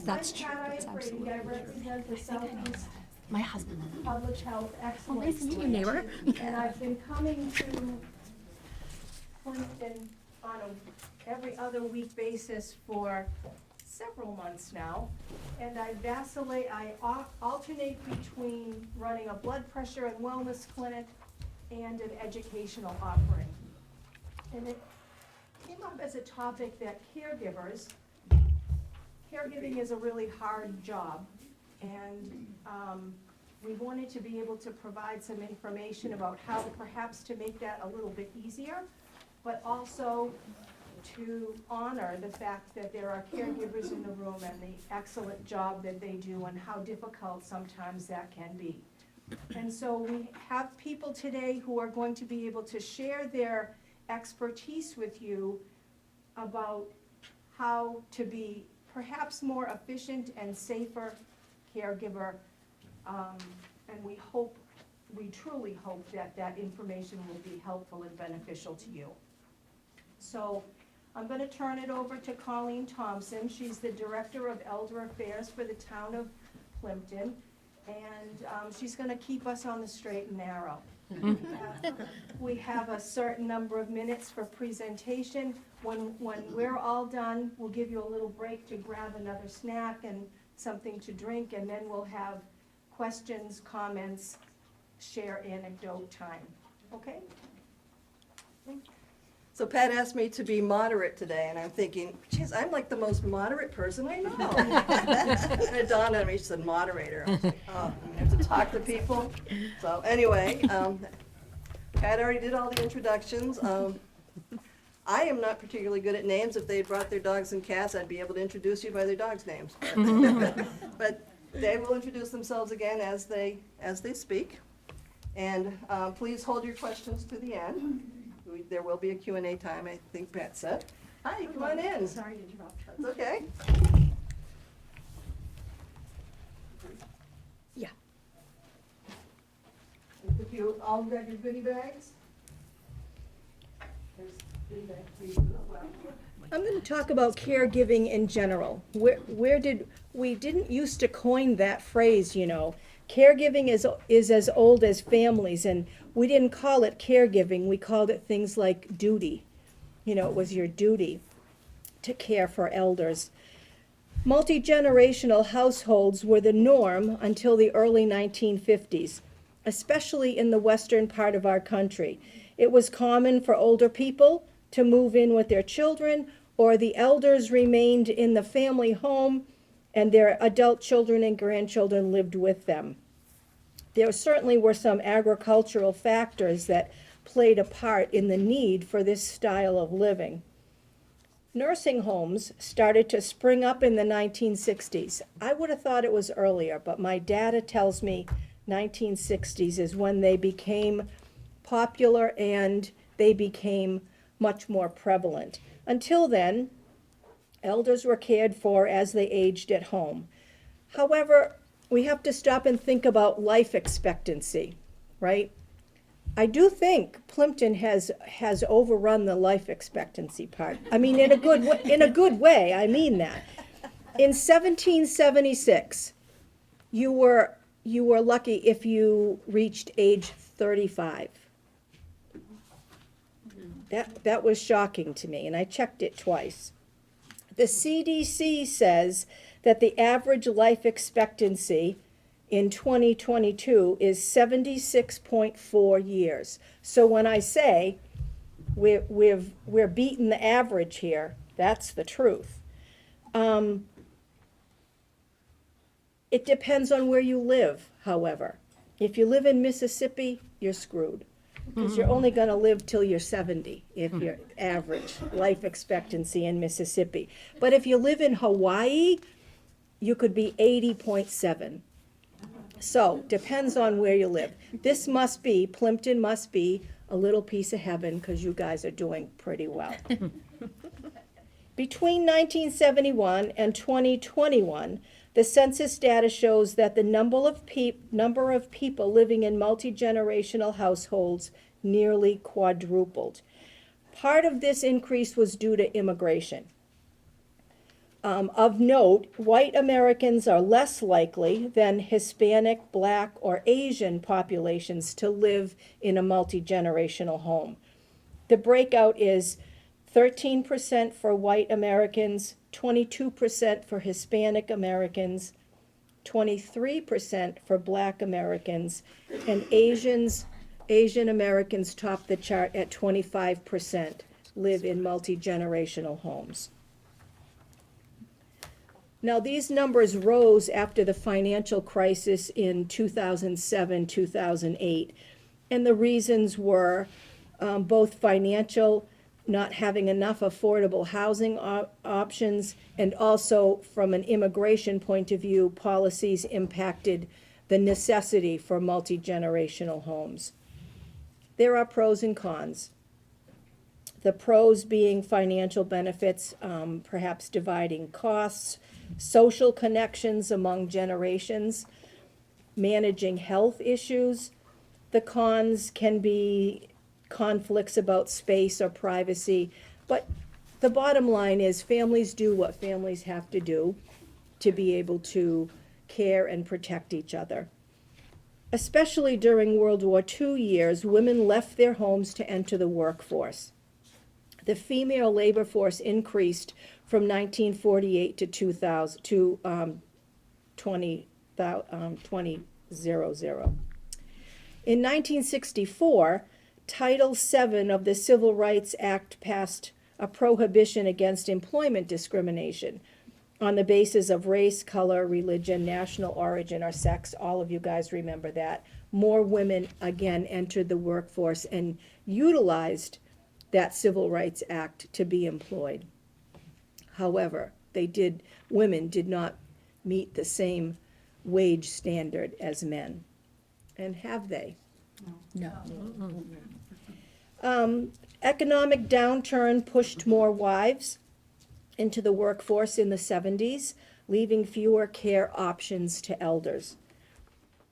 That's true. I'm That's Pat absolutely I true. represent the Southeast My husband. Public Health Well, Excellence. nice to meet you, neighbor. And I've been coming to Plympton on every other week basis for several months now. And I alternate between running a blood pressure and wellness clinic and an educational offering. And it came up as a topic that caregiving is a really hard job. And we wanted to be able to provide some information about how perhaps to make that a little bit easier, but also to honor the fact that there are caregivers in the room and the excellent job that they do and how difficult sometimes that can be. And so we have people today who are going to be able to share their expertise with you about how to be perhaps more efficient and safer caregiver. And we truly hope that that information will be helpful and beneficial to you. So I'm going to turn it over to Colleen Thompson. She's the Director of Elder Affairs for the town of Plympton. And she's going to keep us on the straight and narrow. We have a certain number of minutes for presentation. When we're all done, we'll give you a little break to grab another snack and something to drink, and then we'll have questions, comments, share anecdote time. Okay? So Pat asked me to be moderate today, and I'm thinking, geez, I'm like the most moderate person I know. And it dawned on me, she said moderator. I was like, oh, I have to talk to people. So anyway, Pat already did all the introductions. I am not particularly good at names. If they had brought their dogs and cats, I'd be able to introduce you by their dogs' names. But they will introduce themselves again as they speak. And please hold your questions to the end. There will be a Q&A time, I think Pat said. Hi, come on in. Sorry to interrupt. That's okay. Yeah. If you all got your goodie bags? There's goodie bags for you as well. I'm going to talk about caregiving in general. We didn't used to coin that phrase, you know. Caregiving is as old as families, and we didn't call it caregiving. We called it things like duty. You know, it was your duty to care for elders. Multi-generational households were the norm until the early 1950s, especially in the western part of our country. It was common for older people to move in with their children, or the elders remained in the family home and their adult children and grandchildren lived with them. There certainly were some agricultural factors that played a part in the need for this style of living. Nursing homes started to spring up in the 1960s. I would have thought it was earlier, but my data tells me 1960s is when they became popular and they became much more prevalent. Until then, elders were cared for as they aged at home. However, we have to stop and think about life expectancy, right? I do think Plympton has overrun the life expectancy part. I mean, in a good way, I mean that. In 1776, you were lucky if you reached age 35. That was shocking to me, and I checked it twice. The CDC says that the average life expectancy in 2022 is 76.4 years. So when I say we're beating the average here, that's the truth. It depends on where you live, however. If you live in Mississippi, you're screwed, because you're only going to live till you're 70 if you're average life expectancy in Mississippi. But if you live in Hawaii, you could be 80.7. So, depends on where you live. Plympton must be a little piece of heaven, because you guys are doing pretty well. Between 1971 and 2021, the census data shows that the number of people living in multi-generational households nearly quadrupled. Part of this increase was due to immigration. Of note, white Americans are less likely than Hispanic, Black, or Asian populations to live in a multi-generational home. The breakout is 13% for white Americans, 22% for Hispanic Americans, 23% for Black Americans, and Asian Americans top the chart at 25% live in multi-generational homes. Now, these numbers rose after the financial crisis in 2007, 2008, and the reasons were both financial, not having enough affordable housing options, and also from an immigration point of view, policies impacted the necessity for multi-generational homes. There are pros and cons. The pros being financial benefits, perhaps dividing costs, social connections among generations, managing health issues. The cons can be conflicts about space or privacy, but the bottom line is families do what families have to do to be able to care and protect each other. Especially during World War II years, women left their homes to enter the workforce. The female labor force increased from 1948 to 2000 to 2000. In 1964, Title VII of the Civil Rights Act passed a prohibition against employment discrimination on the basis of race, color, religion, national origin, or sex. All of you guys remember that. More women again entered the workforce and utilized that Civil Rights Act to be employed. However, women did not meet the same wage standard as men. And have they? No. Economic downturn pushed more wives into the workforce in the 70s, leaving fewer care options to elders.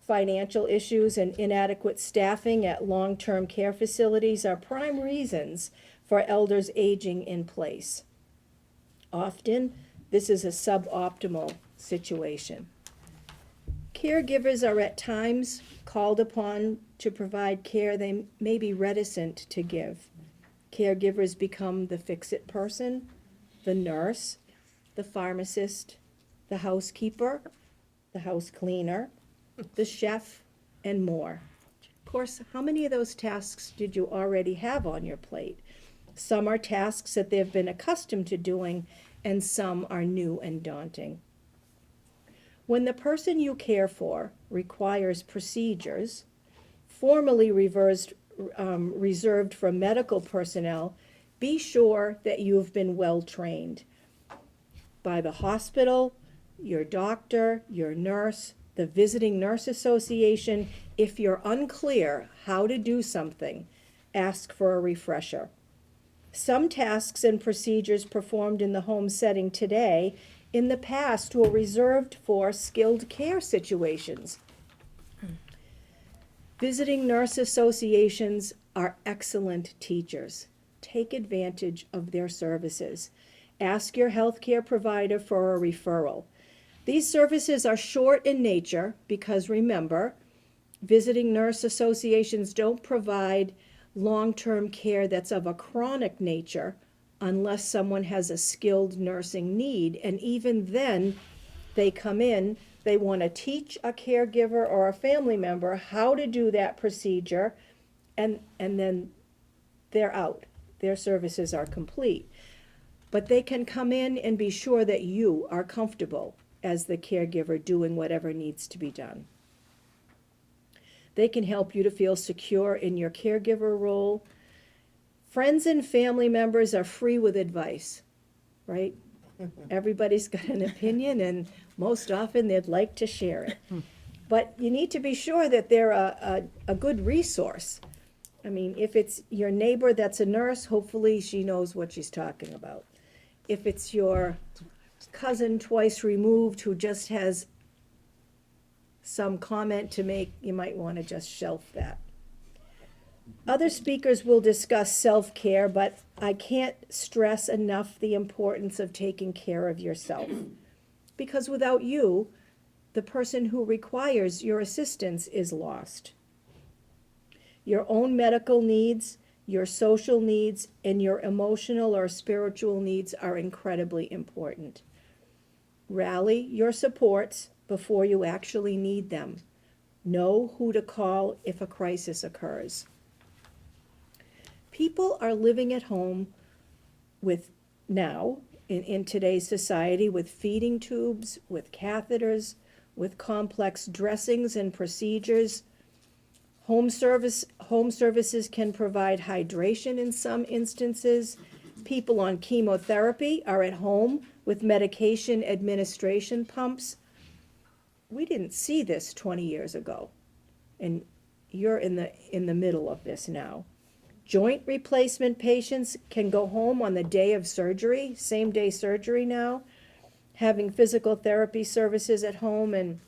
Financial issues and inadequate staffing at long-term care facilities are prime reasons for elders aging in place. Often, this is a suboptimal situation. Caregivers are at times called upon to provide care they may be reticent to give. Caregivers become the fix-it person, the nurse, the pharmacist, the housekeeper, the house cleaner, the chef, and more. Of course, how many of those tasks did you already have on your plate? Some are tasks that they've been accustomed to doing, and some are new and daunting. When the person you care for requires procedures formally reserved for medical personnel, be sure that you have been well trained by the hospital, your doctor, your nurse, the Visiting Nurse Association. If you're unclear how to do something, ask for a refresher. Some tasks and procedures performed in the home setting today in the past were reserved for skilled care situations. Visiting nurse associations are excellent teachers. Take advantage of their services. Ask your healthcare provider for a referral. These services are short in nature because, remember, visiting nurse associations don't provide long-term care that's of a chronic nature unless someone has a skilled nursing need. And even then, they come in, they want to teach a caregiver or a family member how to do that procedure, and then they're out. Their services are complete. But they can come in and be sure that you are comfortable as the caregiver doing whatever needs to be done. They can help you to feel secure in your caregiver role. Friends and family members are free with advice, right? Everybody's got an opinion, and most often they'd like to share it. But you need to be sure that they're a good resource. I mean, if it's your neighbor that's a nurse, hopefully she knows what she's talking about. If it's your cousin twice removed who just has some comment to make, you might want to just shelf that. Other speakers will discuss self-care, but I can't stress enough the importance of taking care of yourself. Because without you, the person who requires your assistance is lost. Your own medical needs, your social needs, and your emotional or spiritual needs are incredibly important. Rally your supports before you actually need them. Know who to call if a crisis occurs. People are living at home with now, in today's society, with feeding tubes, with catheters, with complex dressings and procedures. Home services can provide hydration in some instances. People on chemotherapy are at home with medication administration pumps. We didn't see this 20 years ago, and you're in the middle of this now. Joint replacement patients can go home on the day of surgery, same day surgery now, having physical therapy services at home, and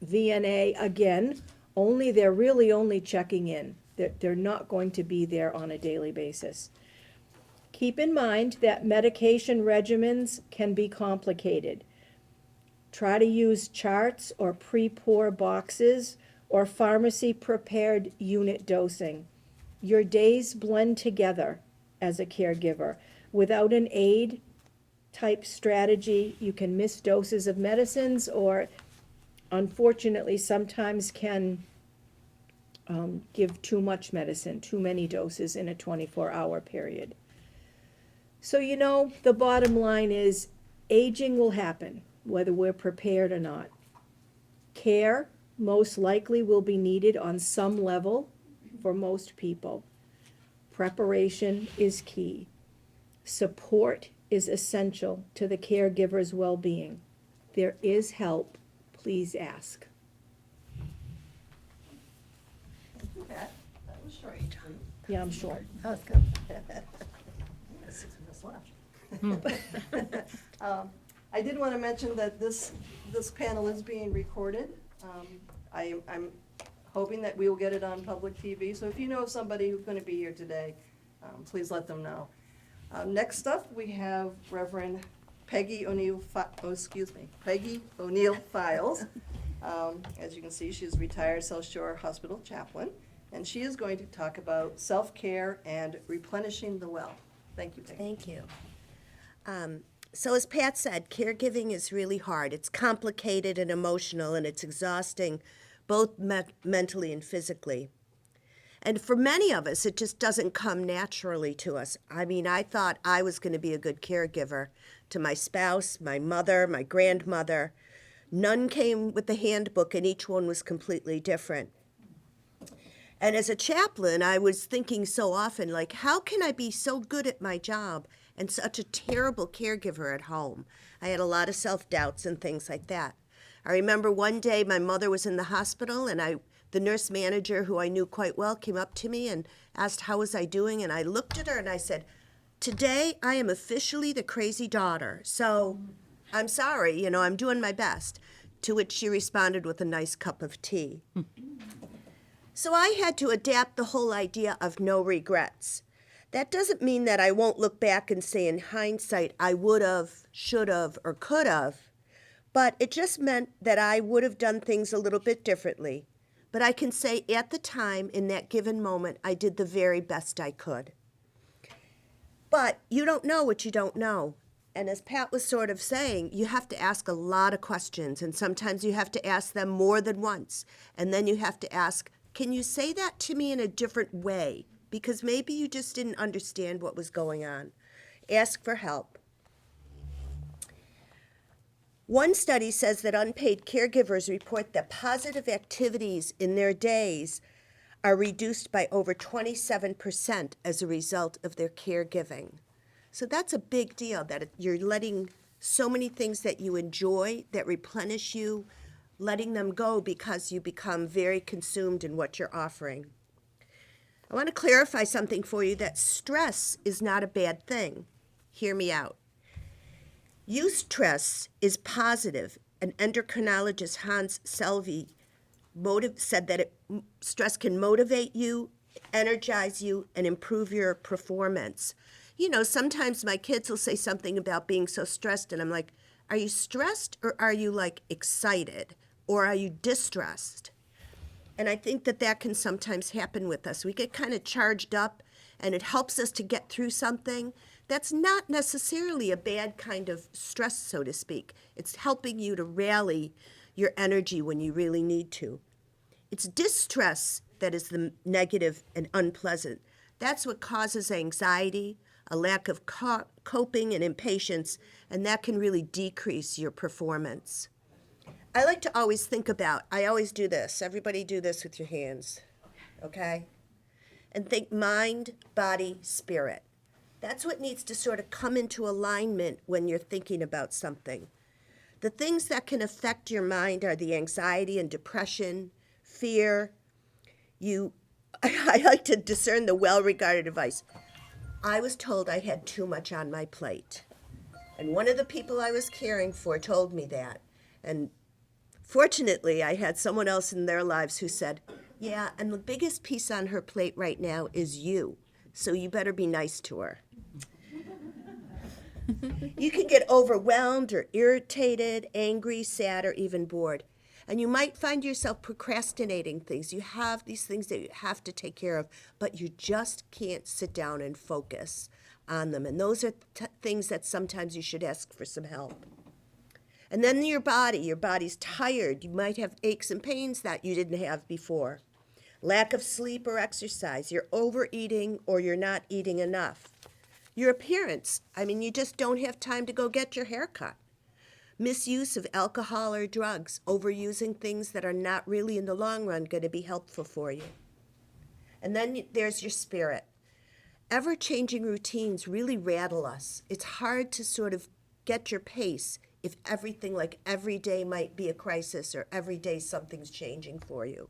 VNA, again, they're really only checking in. They're not going to be there on a daily basis. Keep in mind that medication regimens can be complicated. Try to use charts or pre-pour boxes or pharmacy-prepared unit dosing. Your days blend together as a caregiver. Without an aid type strategy, you can miss doses of medicines or, unfortunately, sometimes can give too much medicine, too many doses in a 24-hour period. So, the bottom line is aging will happen, whether we're prepared or not. Care most likely will be needed on some level for most people. Preparation is key. Support is essential to the caregiver's well-being. There is help. Please ask. That was short. Yeah, I'm short. That was good. 6 minutes left. I did want to mention that this panel is being recorded. I'm hoping that we will get it on public TV. So if you know somebody who's going to be here today, please let them know. Next up, we have Reverend Peggy O'Neill Files. As you can see, she's a retired South Shore Hospital chaplain, and she is going to talk about self-care and replenishing the well. Thank you, Peggy. Thank you. So as Pat said, caregiving is really hard. It's complicated and emotional, and it's exhausting, both mentally and physically. And for many of us, it just doesn't come naturally to us. I mean, I thought I was going to be a good caregiver to my spouse, my mother, my grandmother. None came with the handbook, and each one was completely different. And as a chaplain, I was thinking so often, like, how can I be so good at my job and such a terrible caregiver at home? I had a lot of self-doubts and things like that. I remember one day my mother was in the hospital, and the nurse manager, who I knew quite well, came up to me and asked how was I doing, and I looked at her and I said, "Today I am officially the crazy daughter, so I'm sorry, I'm doing my best." To which she responded with a nice cup of tea. So I had to adapt the whole idea of no regrets. That doesn't mean that I won't look back and say in hindsight I would have, should have, or could have, but it just meant that I would have done things a little bit differently. But I can say at the time, in that given moment, I did the very best I could. But you don't know what you don't know. And as Pat was sort of saying, you have to ask a lot of questions, and sometimes you have to ask them more than once. And then you have to ask, can you say that to me in a different way? Because maybe you just didn't understand what was going on. Ask for help. One study says that unpaid caregivers report that positive activities in their days are reduced by over 27% as a result of their caregiving. So that's a big deal, that you're letting so many things that you enjoy, that replenish you, letting them go because you become very consumed in what you're offering. I want to clarify something for you, that stress is not a bad thing. Hear me out. Eustress is positive, and endocrinologist Hans Selvey said that stress can motivate you, energize you, and improve your performance. You know, sometimes my kids will say something about being so stressed, and I'm like, are you stressed or are you like excited or are you distressed? And I think that that can sometimes happen with us. We get kind of charged up and it helps us to get through something. That's not necessarily a bad kind of stress, so to speak. It's helping you to rally your energy when you really need to. It's distress that is the negative and unpleasant. That's what causes anxiety, a lack of coping and impatience, and that can really decrease your performance. I like to always think about, I always do this. Everybody do this with your hands, okay? And think mind, body, spirit. That's what needs to sort of come into alignment when you're thinking about something. The things that can affect your mind are the anxiety and depression, fear. I like to discern the well-regarded advice. I was told I had too much on my plate. And one of the people I was caring for told me that. And fortunately, I had someone else in their lives who said, yeah, and the biggest piece on her plate right now is you. So you better be nice to her. You can get overwhelmed or irritated, angry, sad, or even bored. And you might find yourself procrastinating things. You have these things that you have to take care of, but you just can't sit down and focus on them. And those are things that sometimes you should ask for some help. And then your body's tired. You might have aches and pains that you didn't have before. Lack of sleep or exercise. You're overeating or you're not eating enough. Your appearance. I mean, you just don't have time to go get your hair cut. Misuse of alcohol or drugs, overusing things that are not really in the long run going to be helpful for you. And then there's your spirit. Ever-changing routines really rattle us. It's hard to sort of get your pace if everything, like every day might be a crisis or every day something's changing for you.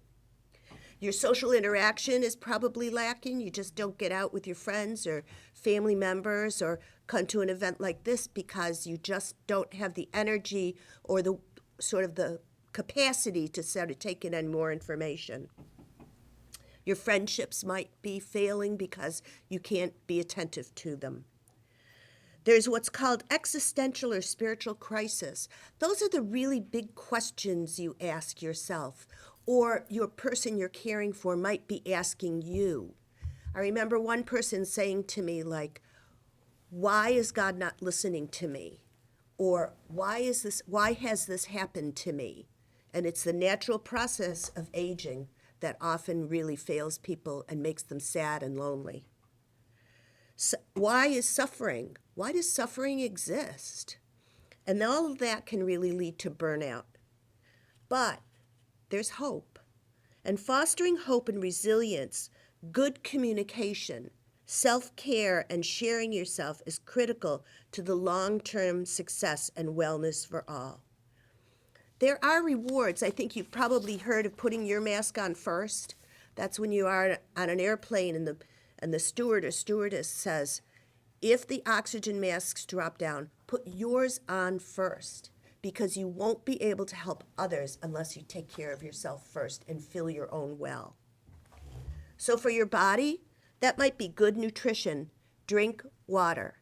Your social interaction is probably lacking. You just don't get out with your friends or family members or come to an event like this because you just don't have the energy or the sort of the capacity to sort of take in more information. Your friendships might be failing because you can't be attentive to them. There's what's called existential or spiritual crisis. Those are the really big questions you ask yourself, or your person you're caring for might be asking you. I remember one person saying to me, like, why is God not listening to me? Or why has this happened to me? And it's the natural process of aging that often really fails people and makes them sad and lonely. So why is suffering? Why does suffering exist? And all of that can really lead to burnout. But there's hope. And fostering hope and resilience, good communication, self-care, and sharing yourself is critical to the long-term success and wellness for all. There are rewards. I think you've probably heard of putting your mask on first. That's when you are on an airplane and the steward or stewardess says, if the oxygen masks drop down, put yours on first, because you won't be able to help others unless you take care of yourself first and fill your own well. So for your body, that might be good nutrition. Drink water,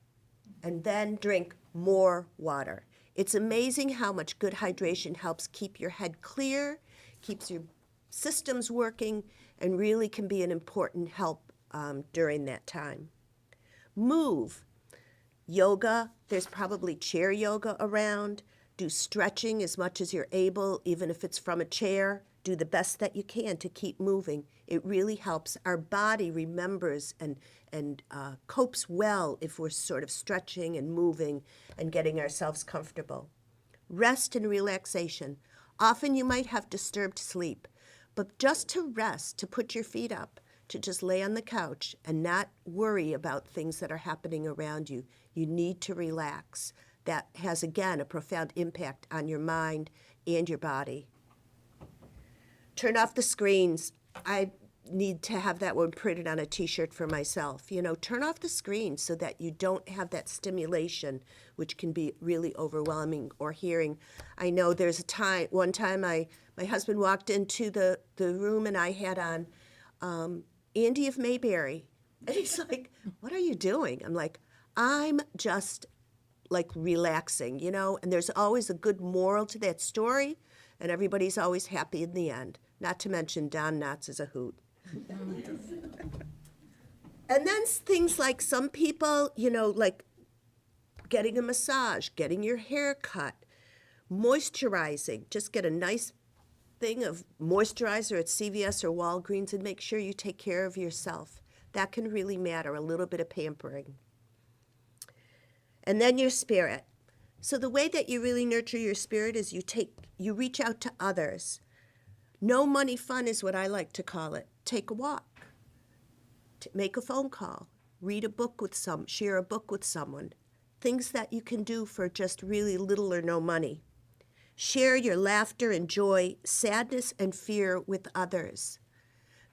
and then drink more water. It's amazing how much good hydration helps keep your head clear, keeps your systems working, and really can be an important help during that time. Move. Yoga, there's probably chair yoga around. Do stretching as much as you're able, even if it's from a chair. Do the best that you can to keep moving. It really helps. Our body remembers and copes well if we're sort of stretching and moving and getting ourselves comfortable. Rest and relaxation. Often you might have disturbed sleep, but just to rest, to put your feet up, to just lay on the couch and not worry about things that are happening around you. You need to relax. That has, again, a profound impact on your mind and your body. Turn off the screens. I need to have that one printed on a t-shirt for myself. You know, turn off the screens so that you don't have that stimulation, which can be really overwhelming, or hearing. I know there's one time my husband walked into the room and I had on Andy of Mayberry. And he's like, what are you doing? I'm like, I'm just like relaxing, you know? And there's always a good moral to that story, and everybody's always happy in the end. Not to mention Don Knotts is a hoot. And then things like some people, you know, like getting a massage, getting your hair cut, moisturizing. Just get a nice thing of moisturizer at CVS or Walgreens and make sure you take care of yourself. That can really matter, a little bit of pampering. And then your spirit. So the way that you really nurture your spirit is you reach out to others. No money fun is what I like to call it. Take a walk. Make a phone call. Read a book with share a book with someone. Things that you can do for just really little or no money. Share your laughter and joy, sadness and fear with others.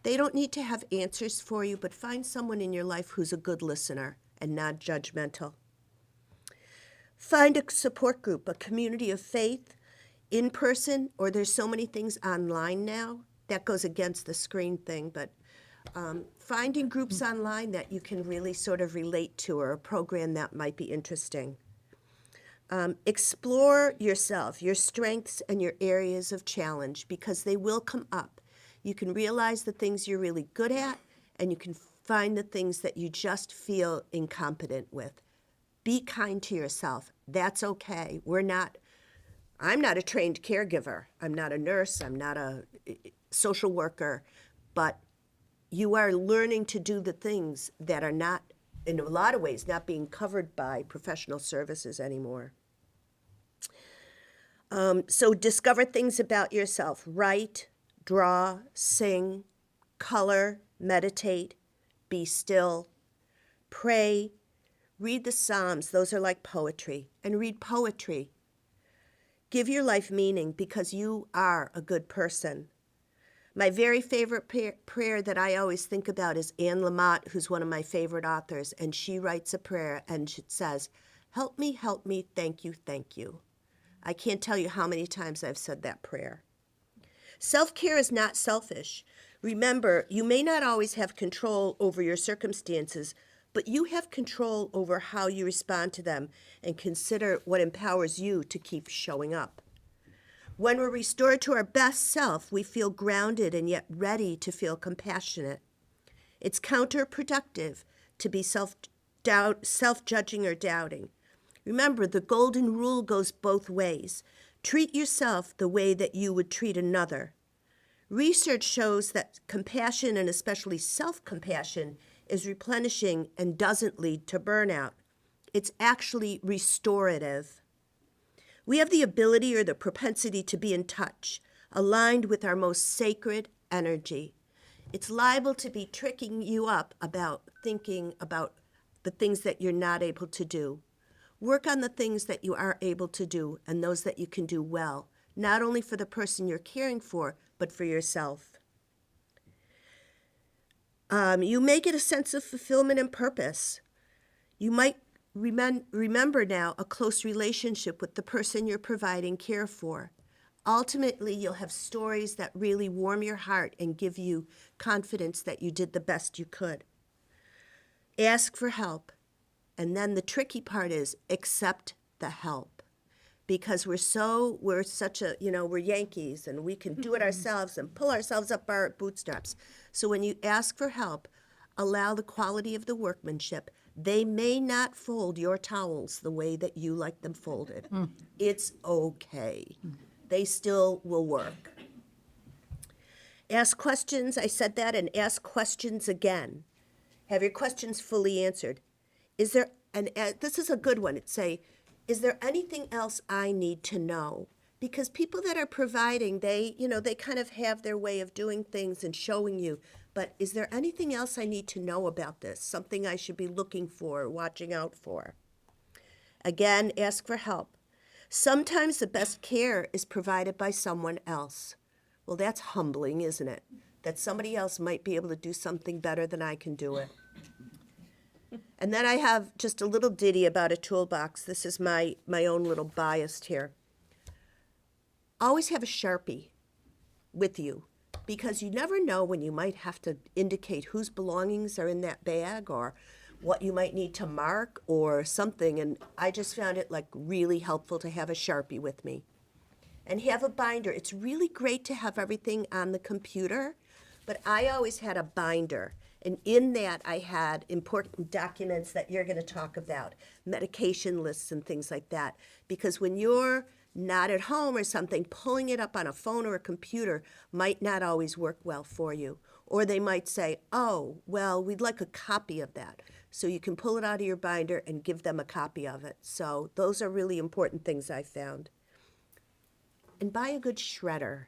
They don't need to have answers for you, but find someone in your life who's a good listener and not judgmental. Find a support group, a community of faith, in person, or there's so many things online now. That goes against the screen thing, but finding groups online that you can really sort of relate to, or a program that might be interesting. Explore yourself, your strengths and your areas of challenge, because they will come up. You can realize the things you're really good at, and you can find the things that you just feel incompetent with. Be kind to yourself. That's okay. I'm not a trained caregiver. I'm not a nurse. I'm not a social worker. But you are learning to do the things that are not, in a lot of ways, not being covered by professional services anymore. So discover things about yourself. Write, draw, sing, color, meditate, be still, pray, read the Psalms. Those are like poetry. And read poetry. Give your life meaning, because you are a good person. My very favorite prayer that I always think about is Anne Lamott, who's one of my favorite authors, and she writes a prayer and it says, help me, thank you, thank you. I can't tell you how many times I've said that prayer. Self-care is not selfish. Remember, you may not always have control over your circumstances, but you have control over how you respond to them, and consider what empowers you to keep showing up. When we're restored to our best self, we feel grounded and yet ready to feel compassionate. It's counterproductive to be self-judging or doubting. Remember, the golden rule goes both ways. Treat yourself the way that you would treat another. Research shows that compassion, and especially self-compassion, is replenishing and doesn't lead to burnout. It's actually restorative. We have the ability or the propensity to be in touch, aligned with our most sacred energy. It's liable to be tricking you up about thinking about the things that you're not able to do. Work on the things that you are able to do and those that you can do well, not only for the person you're caring for, but for yourself. You may get a sense of fulfillment and purpose. You might remember now a close relationship with the person you're providing care for. Ultimately, you'll have stories that really warm your heart and give you confidence that you did the best you could. Ask for help. And then the tricky part is accept the help. Because we're Yankees and we can do it ourselves and pull ourselves up our bootstraps. So when you ask for help, allow the quality of the workmanship. They may not fold your towels the way that you like them folded. It's okay. They still will work. Ask questions, I said that, and ask questions again. Have your questions fully answered. This is a good one. Is there anything else I need to know? Because people that are providing, they kind of have their way of doing things and showing you. But is there anything else I need to know about this? Something I should be looking for or watching out for? Again, ask for help. Sometimes the best care is provided by someone else. Well, that's humbling, isn't it? That somebody else might be able to do something better than I can do it. And then I have just a little ditty about a toolbox. This is my own little bias here. Always have a Sharpie with you, because you never know when you might have to indicate whose belongings are in that bag or what you might need to mark or something. And I just found it like really helpful to have a Sharpie with me. And have a binder. It's really great to have everything on the computer, but I always had a binder. And in that, I had important documents that you're going to talk about, medication lists and things like that. Because when you're not at home or something, pulling it up on a phone or a computer might not always work well for you. Or they might say, oh, well, we'd like a copy of that. So you can pull it out of your binder and give them a copy of it. So those are really important things I found. And buy a good shredder.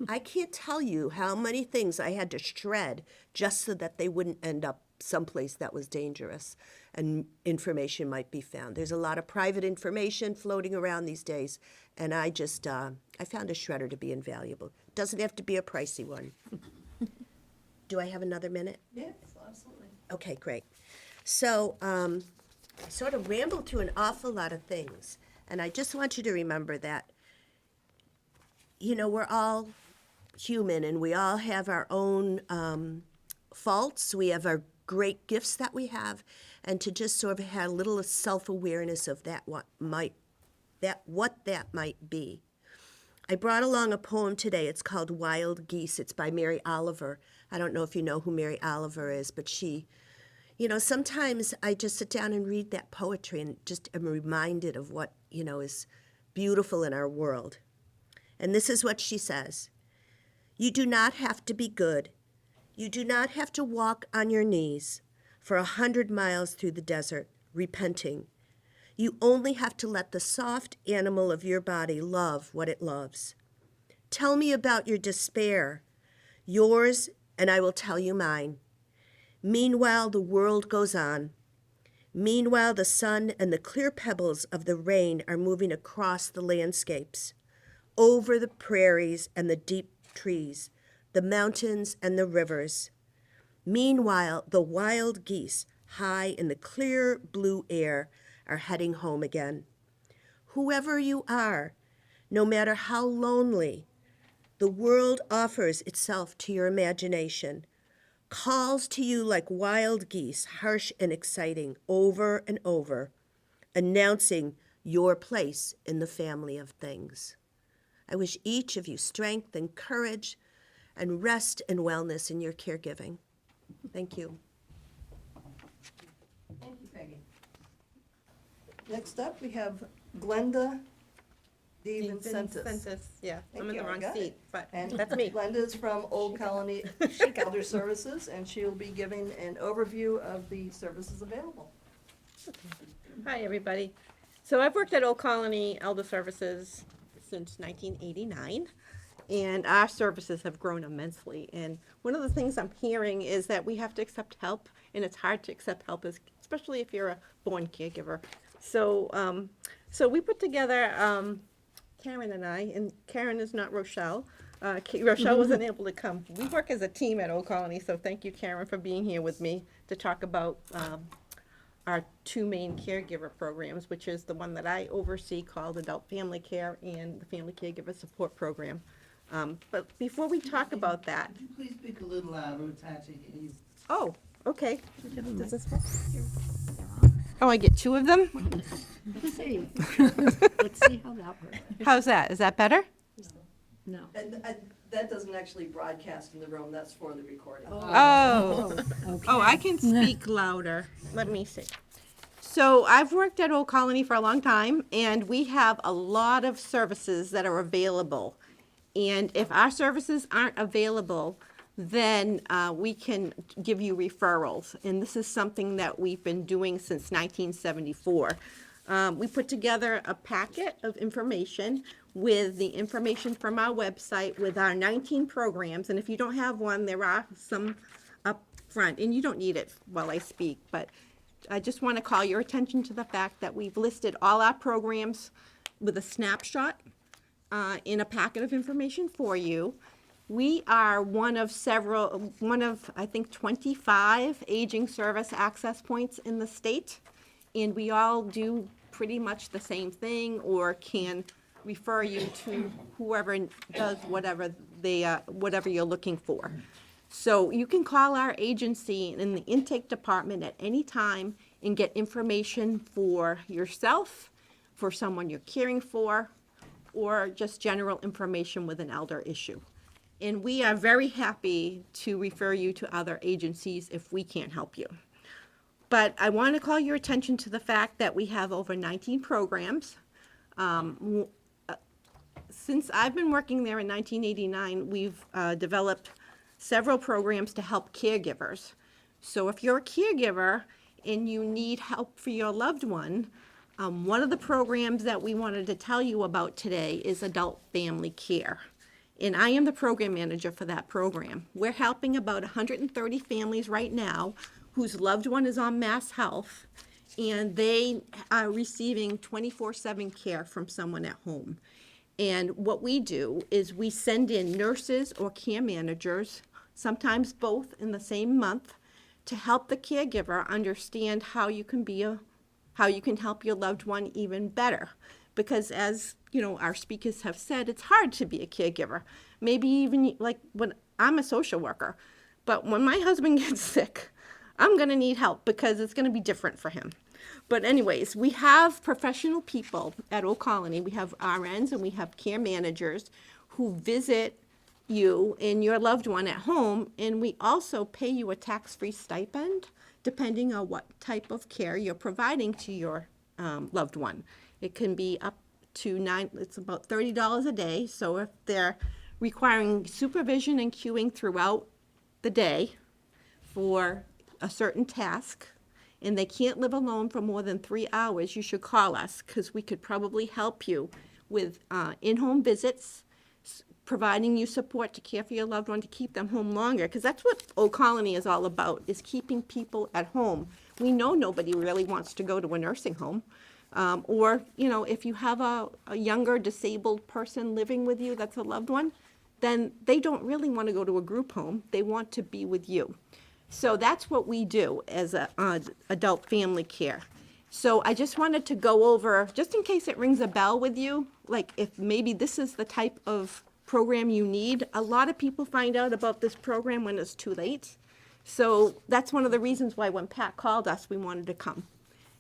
I can't tell you how many things I had to shred just so that they wouldn't end up someplace that was dangerous and information might be found. There's a lot of private information floating around these days, and I found a shredder to be invaluable. Doesn't have to be a pricey one. Do I have another minute? Yes, absolutely. Okay, great. So I sort of rambled through an awful lot of things, and I just want you to remember that, you know, we're all human and we all have our own faults. We have our great gifts that we have, and to just sort of have a little self-awareness of that, what that might be. I brought along a poem today. It's called Wild Geese. It's by Mary Oliver. I don't know if you know who Mary Oliver is, but she, you know, sometimes I just sit down and read that poetry and just am reminded of what, you know, is beautiful in our world. And this is what she says. You do not have to be good. You do not have to walk on your knees for 100 miles through the desert, repenting. You only have to let the soft animal of your body love what it loves. Tell me about your despair, yours, and I will tell you mine. Meanwhile, the world goes on. Meanwhile, the sun and the clear pebbles of the rain are moving across the landscapes, over the prairies and the deep trees, the mountains and the rivers. Meanwhile, the wild geese, high in the clear blue air, are heading home again. Whoever you are, no matter how lonely, the world offers itself to your imagination, calls to you like wild geese, harsh and exciting, over and over, announcing your place in the family of things. I wish each of you strength and courage and rest and wellness in your caregiving. Thank you. Thank you, Peggy. Next up, we have Glenda DeVincentis. Yeah, Thank I'm in you, the I wrong got seat, it. but And that's me. Glenda's from Old Colony Elder Services, and she'll be giving an overview of the services available. Hi, everybody. So I've worked at Old Colony Elder Services since 1989, and our services have grown immensely. And one of the things I'm hearing is that we have to accept help, and it's hard to accept help, especially if you're a born caregiver. So, so we put together, Karen and I, and Karen is not Rochelle. Rochelle wasn't able to come. We work as a team at Old Colony, so thank you, Karen, for being here with me to talk about our two main caregiver programs, which is the one that I oversee called Adult Family Care and the Family Caregiver Support Program. But before we talk about that, Could you please speak a little louder? It's actually easy. oh, okay. Does this work? Oh, I get two of them? Let's see. Let's see how that works. How's that? Is that better? No. And that doesn't actually broadcast in the room, that's for the recording. Oh. Okay. Oh, I can speak louder. Let me see. So I've worked at Old Colony for a long time, and we have a lot of services that are available. And if our services aren't available, then we can give you referrals. And this is something that we've been doing since 1974. We put together a packet of information with the information from our website with our 19 programs. And if you don't have one, there are some up front. And you don't need it while I speak, but I just want to call your attention to the fact that we've listed all our programs with a snapshot in a packet of information for you. We are one of I think 25 aging service access points in the state, and we all do pretty much the same thing or can refer you to whoever does whatever you're looking for. So you can call our agency in the intake department at any time and get information for yourself, for someone you're caring for, or just general information with an elder issue. And we are very happy to refer you to other agencies if we can't help you. But I want to call your attention to the fact that we have over 19 programs. Since I've been working there in 1989, we've developed several programs to help caregivers. So if you're a caregiver and you need help for your loved one, one of the programs that we wanted to tell you about today is Adult Family Care. And I am the program manager for that program. We're helping about 130 families right now whose loved one is on Mass Health, and they are receiving 24/7 care from someone at home. And what we do is we send in nurses or care managers, sometimes both in the same month, to help the caregiver understand how you can help your loved one even better. Because as you know, our speakers have said, it's hard to be a caregiver. Maybe even like when I'm a social worker, but when my husband gets sick, I'm gonna need help because it's gonna be different for him. But anyways, we have professional people at Old Colony. We have RNs and we have care managers who visit you and your loved one at home, and we also pay you a tax-free stipend depending on what type of care you're providing to your loved one. It can be up to it's about $30 a day. So if they're requiring supervision and cueing throughout the day for a certain task, and they can't live alone for more than 3 hours, you should call us because we could probably help you with in-home visits, providing you support to care for your loved one to keep them home longer, because that's what Old Colony is all about, is keeping people at home. We know nobody really wants to go to a nursing home. Or, you know, if you have a younger disabled person living with you that's a loved one, then they don't really want to go to a group home. They want to be with you. So that's what we do as adult family care. So I just wanted to go over, just in case it rings a bell with you, like if maybe this is the type of program you need. A lot of people find out about this program when it's too late. So that's one of the reasons why when Pat called us, we wanted to come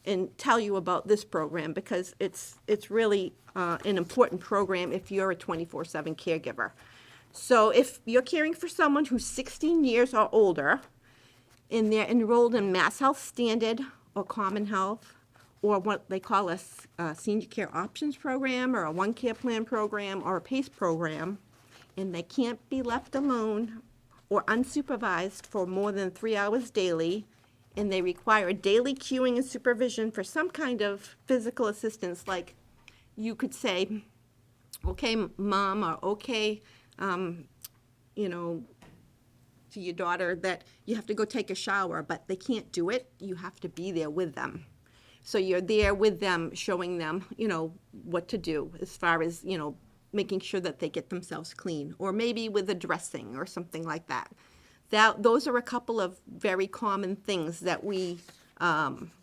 and tell you about this program, because it's really an important program if you're a 24/7 caregiver. So if you're caring for someone who's 16 years or older, and they're enrolled in Mass Health Standard or Common Health, or what they call a Senior Care Options Program, or a One Care Plan Program, or a PACE program, and they can't be left alone or unsupervised for more than 3 hours daily, and they require daily cueing and supervision for some kind of physical assistance, like you could say, okay, mom, or okay, you know, to your daughter that you have to go take a shower, but they can't do it, you have to be there with them. So you're there with them, showing them, you know, what to do as far as, you know, making sure that they get themselves clean, or maybe with a dressing or something like that. Those are a couple of very common things that we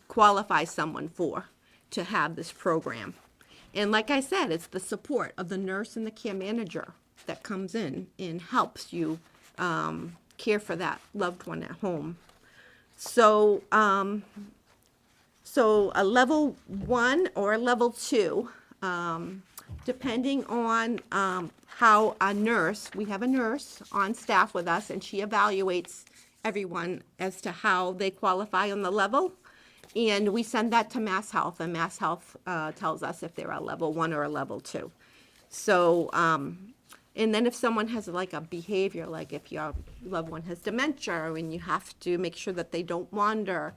qualify someone for to have this program. And like I said, it's the support of the nurse and the care manager that comes in and helps you care for that loved one at home. So, so a level 1 or a level 2, depending on how a nurse, we have a nurse on staff with us, and she evaluates everyone as to how they qualify on the level. And we send that to Mass Health, and Mass Health tells us if they're a level 1 or a level 2. So, and then if someone has like a behavior, like if your loved one has dementia and you have to make sure that they don't wander,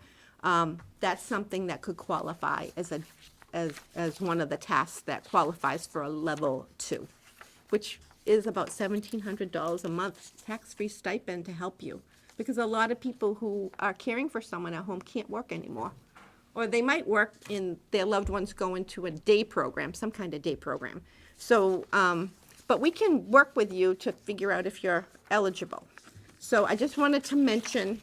that's something that could qualify as one of the tasks that qualifies for a level 2, which is about $1,700 a month tax-free stipend to help you. Because a lot of people who are caring for someone at home can't work anymore. Or they might work in their loved ones go into a day program, some kind of day program. So, but we can work with you to figure out if you're eligible. So I just wanted to mention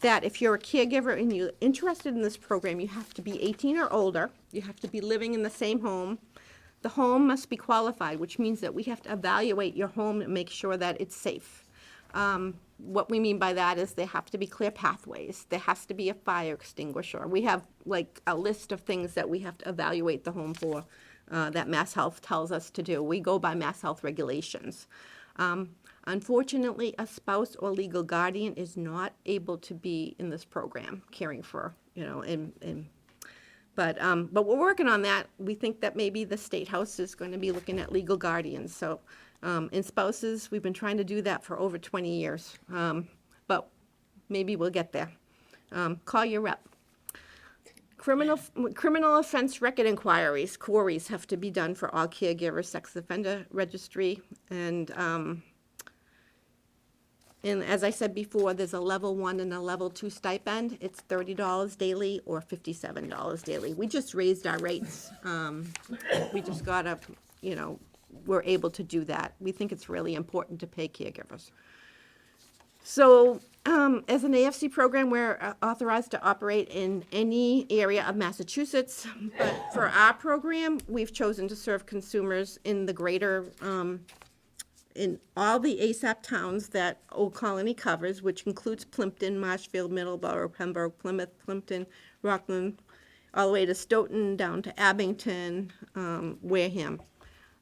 that if you're a caregiver and you're interested in this program, you have to be 18 or older. You have to be living in the same home. The home must be qualified, which means that we have to evaluate your home and make sure that it's safe. What we mean by that is there have to be clear pathways. There has to be a fire extinguisher. We have like a list of things that we have to evaluate the home for that Mass Health tells us to do. We go by Mass Health regulations. Unfortunately, a spouse or legal guardian is not able to be in this program caring for, but we're working on that. We think that maybe the State House is going to be looking at legal guardians. So, in spouses, we've been trying to do that for over 20 years. But maybe we'll get there. Call your rep. Criminal offense record inquiries, queries, have to be done for all caregivers, sex offender registry, and as I said before, there's a level 1 and a level 2 stipend. It's $30 daily or $57 daily. We just raised our rates. We just got up, we're able to do that. We think it's really important to pay caregivers. So, as an AFC program, we're authorized to operate in any area of Massachusetts. But for our program, we've chosen to serve consumers in the greater in all the ASAP towns that Old Colony covers, which includes Plympton, Marshfield, Middleborough, Pembroke, Plymouth, Plympton, Rockland, all the way to Stoughton, down to Abington, Wareham.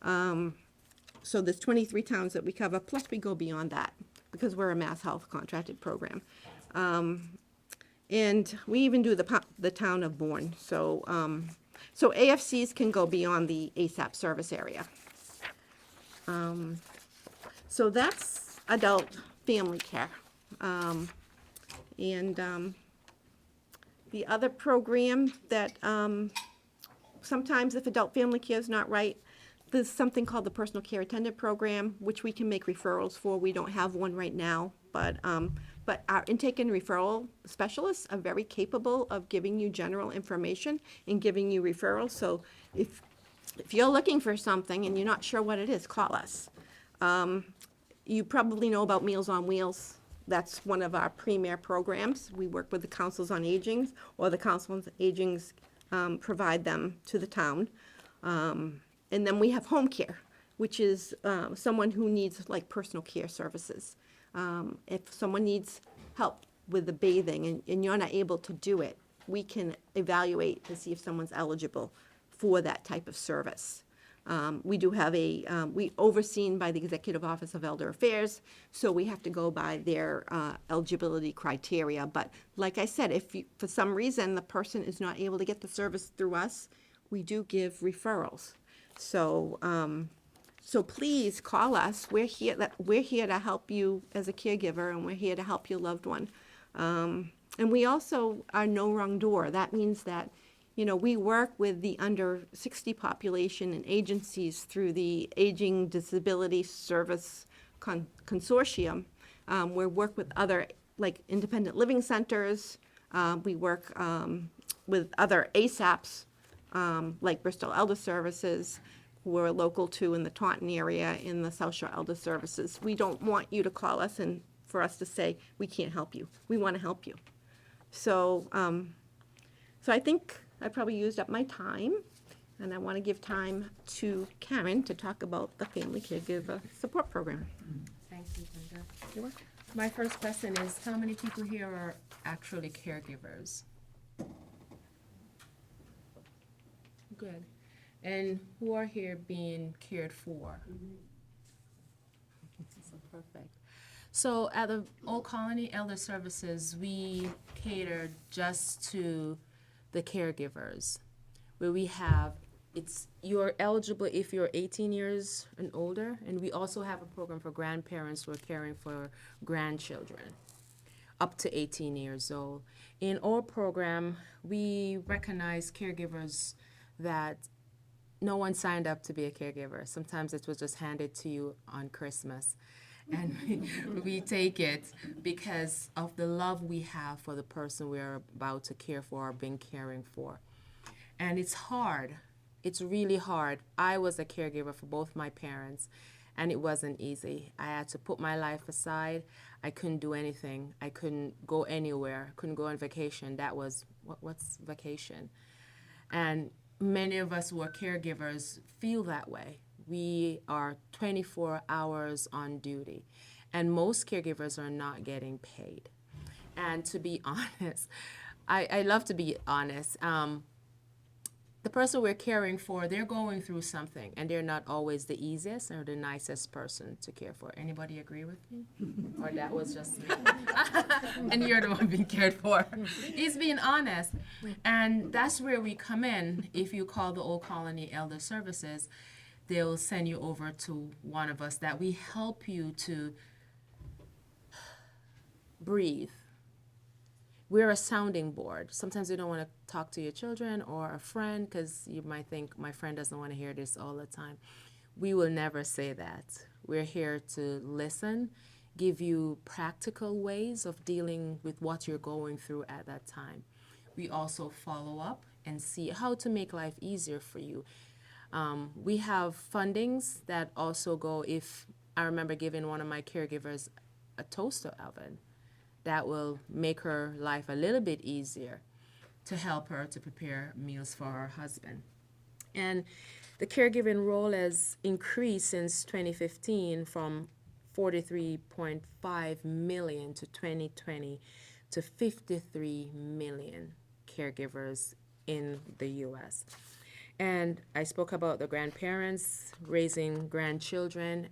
So there's 23 towns that we cover, plus we go beyond that because we're a Mass Health contracted program. And we even do the town of Bourne. So AFCs can go beyond the ASAP service area. So that's adult family care. The other program that sometimes if adult family care is not right, there's something called the personal care attendant program, which we can make referrals for. We don't have one right now, but our intake and referral specialists are very capable of giving you general information and giving you referrals. So if you're looking for something and you're not sure what it is, call us. You probably know about Meals on Wheels. That's one of our premier programs. We work with the councils on aging, or the councils on aging provide them to the town. And then we have home care, which is someone who needs like personal care services. If someone needs help with the bathing and you're not able to do it, we can evaluate to see if someone's eligible for that type of service. We do have we overseen by the Executive Office of Elder Affairs, so we have to go by their eligibility criteria. But like I said, if for some reason the person is not able to get the service through us, we do give referrals. So please call us. We're here to help you as a caregiver, and we're here to help your loved one. And we also are no wrong door. That means that we work with the under 60 population and agencies through the Aging Disability Service Consortium. We work with other like independent living centers. We work with other ASAPs like Bristol Elder Services. We're local to in the Taunton area in the South Shore Elder Services. We don't want you to call us and for us to say we can't help you. We want to help you. So I think I probably used up my time, and I want to give time to Karen to talk about the Family Caregiver Support Program. Thank you, Linda. You're welcome. My first question is, how many people here are actually caregivers? Good. And who are here being cared for? So perfect. So at the Old Colony Elder Services, we cater just to the caregivers, where we have, you're eligible if you're 18 years and older, and we also have a program for grandparents who are caring for grandchildren up to 18 years old. In our program, we recognize caregivers that no one signed up to be a caregiver. Sometimes it was just handed to you on Christmas. And we take it because of the love we have for the person we're about to care for or been caring for. And it's hard. It's really hard. I was a caregiver for both my parents, and it wasn't easy. I had to put my life aside. I couldn't do anything. I couldn't go anywhere. Couldn't go on vacation. That was, what's vacation? And many of us who are caregivers feel that way. We are 24 hours on duty, and most caregivers are not getting paid. And to be honest, I love to be honest. The person we're caring for, they're going through something, and they're not always the easiest or the nicest person to care for. Anybody agree with me? Or that was just me? And you're the one being cared for. He's being honest. And that's where we come in. If you call the Old Colony Elder Services, they'll send you over to one of us that we help you to breathe. We're a sounding board. Sometimes you don't want to talk to your children or a friend because you might think my friend doesn't want to hear this all the time. We will never say that. We're here to listen, give you practical ways of dealing with what you're going through at that time. We also follow up and see how to make life easier for you. We have fundings that also go, if I remember giving one of my caregivers a toaster oven, that will make her life a little bit easier to help her to prepare meals for her husband. And the caregiving role has increased since 2015 from 43.5 million to 2020 to 53 million caregivers in the US. And I spoke about the grandparents raising grandchildren.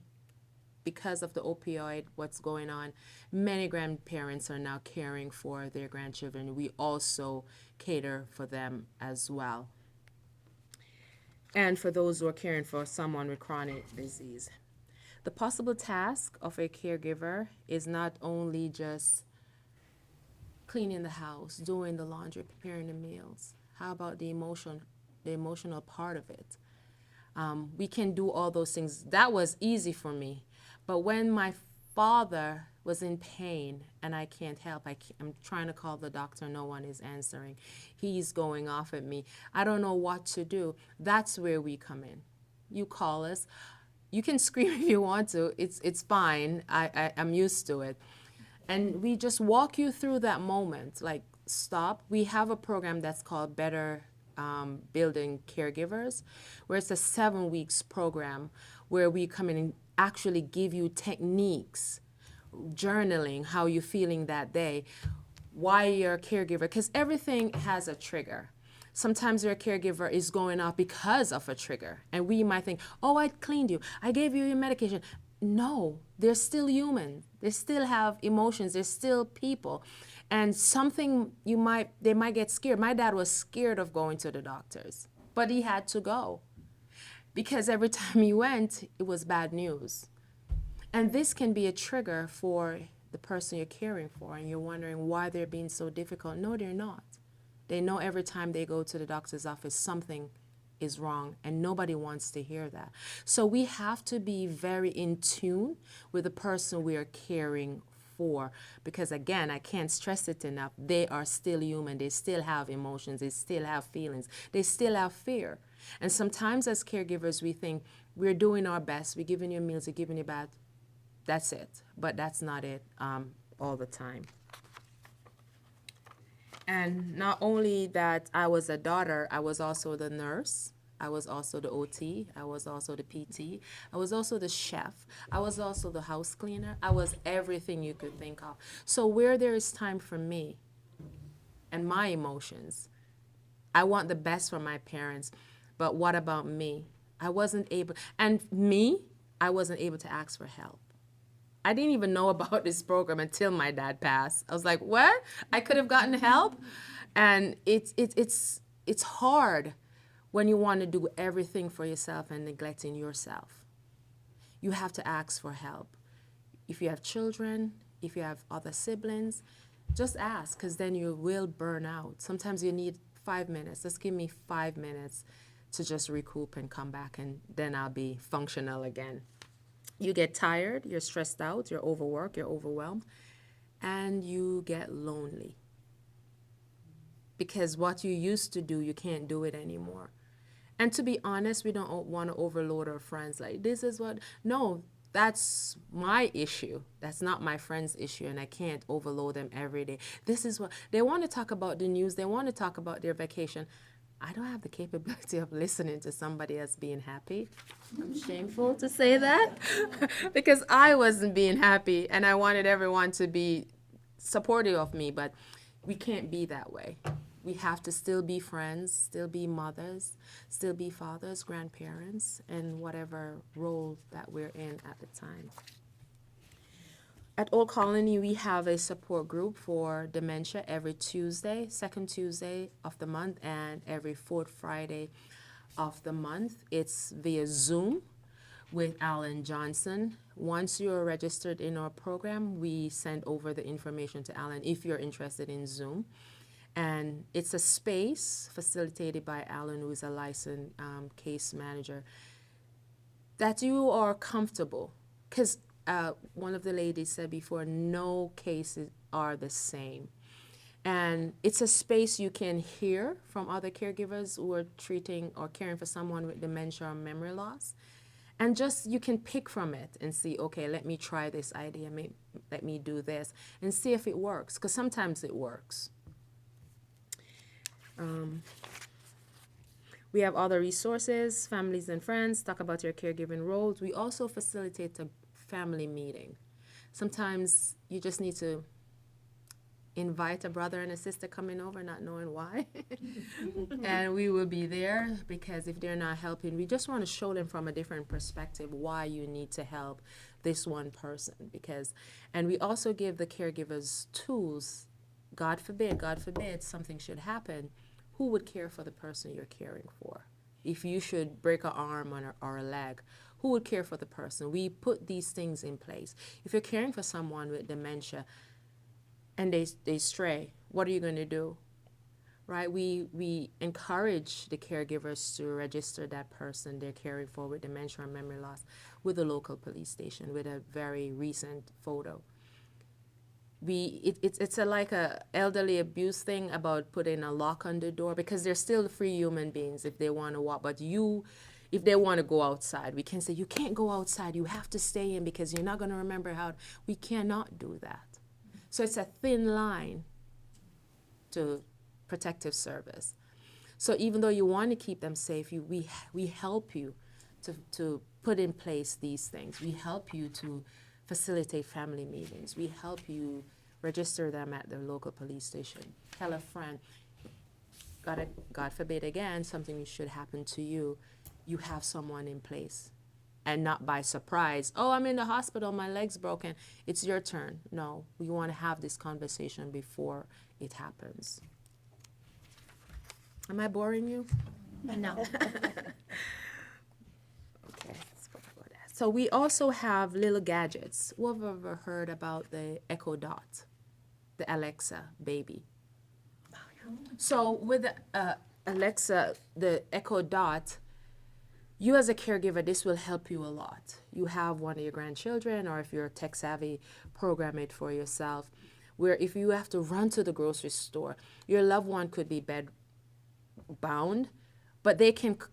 Because of the opioid, what's going on, many grandparents are now caring for their grandchildren. We also cater for them as well. And for those who are caring for someone with chronic disease. The possible task of a caregiver is not only just cleaning the house, doing the laundry, preparing the meals. How about the emotional part of it? We can do all those things. That was easy for me. But when my father was in pain and I can't help, I'm trying to call the doctor, no one is answering. He's going off at me. I don't know what to do. That's where we come in. You call us. You can scream if you want to. It's fine. I'm used to it. And we just walk you through that moment. Like, stop. We have a program that's called Better Building Caregivers, where it's a 7 weeks program where we come in and actually give you techniques, journaling, how you're feeling that day, why you're a caregiver, because everything has a trigger. Sometimes your caregiver is going off because of a trigger, and we might think, oh, I cleaned you, I gave you your medication. No, they're still human. They still have emotions. They're still people. And they might get scared. My dad was scared of going to the doctors, but he had to go. Because every time he went, it was bad news. And this can be a trigger for the person you're caring for, and you're wondering why they're being so difficult. No, they're not. They know every time they go to the doctor's office, something is wrong, and nobody wants to hear that. So we have to be very in tune with the person we are caring for, because again, I can't stress it enough, they are still human. They still have emotions. They still have feelings. They still have fear. And sometimes as caregivers, we think we're doing our best. We're giving you meals, we're giving you bath. That's it. But that's not it all the time. And not only that I was a daughter, I was also the nurse. I was also the OT. I was also the PT. I was also the chef. I was also the house cleaner. I was everything you could think of. So where there is time for me and my emotions, I want the best for my parents. But what about me? I wasn't able to ask for help. I didn't even know about this program until my dad passed. I was like, what? I could have gotten help? And it's hard when you want to do everything for yourself and neglecting yourself. You have to ask for help. If you have children, if you have other siblings, just ask, because then you will burn out. Sometimes you need 5 minutes. Just give me 5 minutes to just recoup and come back, and then I'll be functional again. You get tired, you're stressed out, you're overworked, you're overwhelmed, and you get lonely. Because what you used to do, you can't do it anymore. And to be honest, we don't want to overload our friends. Like, this is what, no, that's my issue. That's not my friend's issue, and I can't overload them every day. This is what, they want to talk about the news, they want to talk about their vacation. I don't have the capability of listening to somebody else being happy. I'm shameful to say that because I wasn't being happy and I wanted everyone to be supportive of me, but we can't be that way. We have to still be friends, still be mothers, still be fathers, grandparents, and whatever role that we're in at the time. At Old Colony, we have a support group for dementia every Tuesday, second Tuesday of the month, and every fourth Friday of the month. It's via Zoom with Alan Johnson. Once you're registered in our program, we send over the information to Alan if you're interested in Zoom. And it's a space facilitated by Alan, who is a licensed case manager, that you are comfortable. Because one of the ladies said before, no cases are the same. And it's a space you can hear from other caregivers who are treating or caring for someone with dementia or memory loss. And just you can pick from it and see, okay, let me try this idea, let me do this, and see if it works, because sometimes it works. We have other resources, families and friends, talk about your caregiving roles. We also facilitate a family meeting. Sometimes you just need to invite a brother and a sister coming over, not knowing why. And we will be there, because if they're not helping, we just want to show them from a different perspective why you need to help this one person. And we also give the caregivers tools. God forbid something should happen. Who would care for the person you're caring for? If you should break an arm or a leg, who would care for the person? We put these things in place. If you're caring for someone with dementia and they stray, what are you going to do? Right? We encourage the caregivers to register that person they're caring for with dementia or memory loss with the local police station with a very recent photo. It's like a elderly abuse thing about putting a lock on the door, because they're still free human beings if they want to walk. But if they want to go outside, we can say, you can't go outside, you have to stay in because you're not going to remember how. We cannot do that. So it's a thin line to protective service. So even though you want to keep them safe, we help you to put in place these things. We help you to facilitate family meetings. We help you register them at the local police station. Tell a friend, God forbid again, something should happen to you, you have someone in place. And not by surprise, oh, I'm in the hospital, my leg's broken, it's your turn. No, we want to have this conversation before it happens. Am I boring you? No. Okay, so we also have little gadgets. Who have ever heard about the Echo Dot, the Alexa baby? So with the Alexa, the Echo Dot, you as a caregiver, this will help you a lot. You have one of your grandchildren, or if you're tech savvy, program it for yourself, where if you have to run to the grocery store, your loved one could be bed bound, but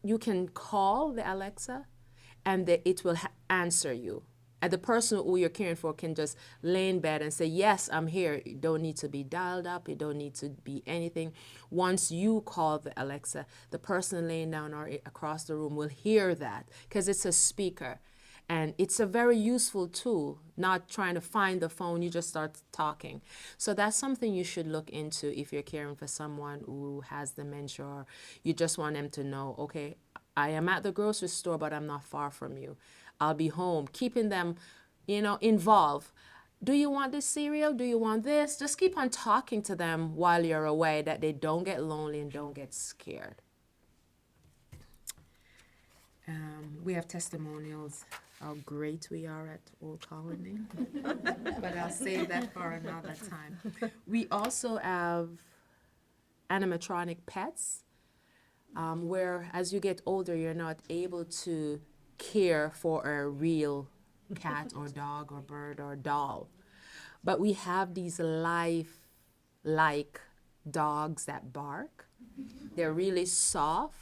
you can call the Alexa and it will answer you. And the person who you're caring for can just lay in bed and say, yes, I'm here. You don't need to be dialed up. You don't need to be anything. Once you call the Alexa, the person laying down or across the room will hear that, because it's a speaker. And it's a very useful tool, not trying to find the phone, you just start talking. So that's something you should look into if you're caring for someone who has dementia, or you just want them to know, okay, I am at the grocery store, but I'm not far from you. I'll be home. Keeping them, involved. Do you want this cereal? Do you want this? Just keep on talking to them while you're away, that they don't get lonely and don't get scared. We have testimonials how great we are at Old Colony, but I'll save that for another time. We also have animatronic pets, where as you get older, you're not able to care for a real cat or dog or bird or doll. But we have these life-like dogs that bark. They're really soft,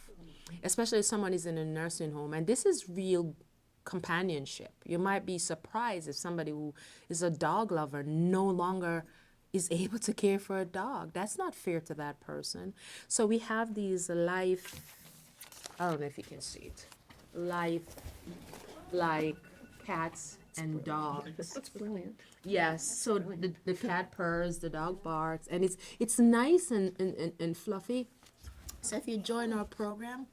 especially if someone is in a nursing home. And this is real companionship. You might be surprised if somebody who is a dog lover no longer is able to care for a dog. That's not fair to that person. So we have these life, I don't know if you can see it, life like cats and dogs. That's brilliant. Yes, so the cat purrs, the dog barks, and it's nice and fluffy. So if you join our program,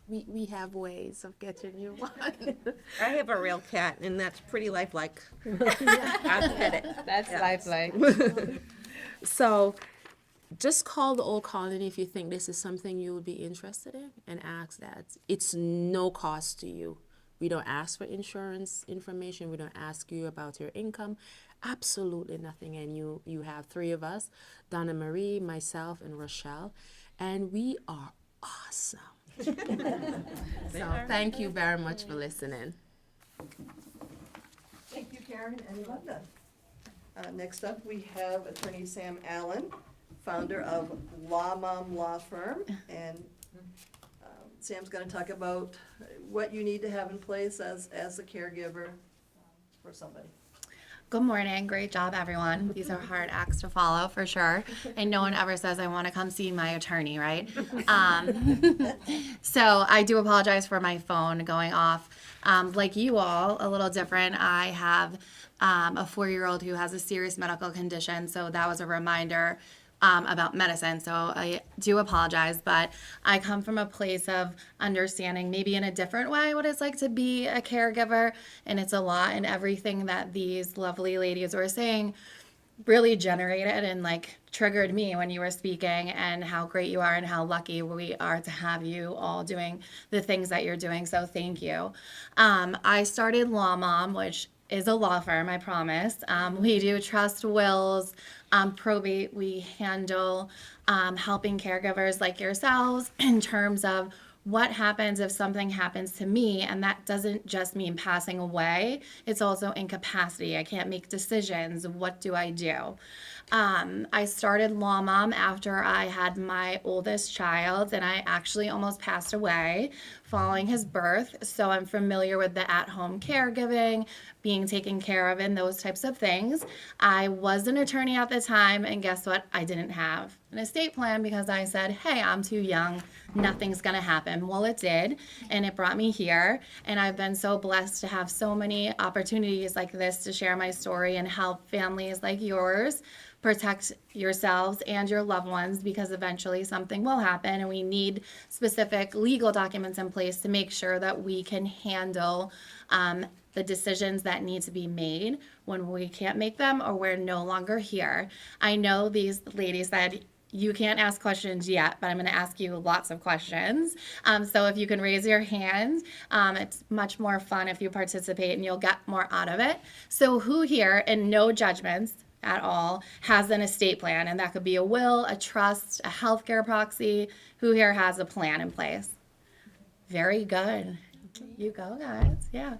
we have ways of getting you one. I have a real cat, and that's pretty lifelike. I'll pet it. That's lifelike. So just call the Old Colony if you think this is something you would be interested in and ask that. It's no cost to you. We don't ask for insurance information. We don't ask you about your income. Absolutely nothing. And you have three of us, Donna Marie, myself, and Rochelle. And we are awesome. So thank you very much for listening. Thank you, Karen and Linda. Next up, we have Attorney Sam Allen, founder of Law Mom Law Firm. And Sam's going to talk about what you need to have in place as a caregiver for somebody. Good morning. Great job, everyone. These are hard acts to follow for sure. And no one ever says, I want to come see my attorney, right? So I do apologize for my phone going off. Like you all, a little different. I have a 4-year-old who has a serious medical condition. So that was a reminder about medicine. So I do apologize, but I come from a place of understanding maybe in a different way what it's like to be a caregiver. And it's a lot, and everything that these lovely ladies were saying really generated and like triggered me when you were speaking, and how great you are and how lucky we are to have you all doing the things that you're doing. So thank you. I started Law Mom, which is a law firm, I promise. We do trust wills, probate. We handle helping caregivers like yourselves in terms of what happens if something happens to me, and that doesn't just mean passing away. It's also incapacity. I can't make decisions. What do I do? I started Law Mom after I had my oldest child, and I actually almost passed away following his birth. So I'm familiar with the at-home caregiving, being taken care of, and those types of things. I was an attorney at the time, and guess what? I didn't have an estate plan because I said, hey, I'm too young. Nothing's going to happen. Well, it did, and it brought me here. And I've been so blessed to have so many opportunities like this to share my story and help families like yours protect yourselves and your loved ones, because eventually something will happen, and we need specific legal documents in place to make sure that we can handle the decisions that need to be made when we can't make them or we're no longer here. I know these ladies said you can't ask questions yet, but I'm going to ask you lots of questions. So if you can raise your hand, it's much more fun if you participate and you'll get more out of it. So who here, and no judgments at all, has an estate plan? And that could be a will, a trust, a healthcare proxy. Who here has a plan in place? Very good. You go, guys. Yeah.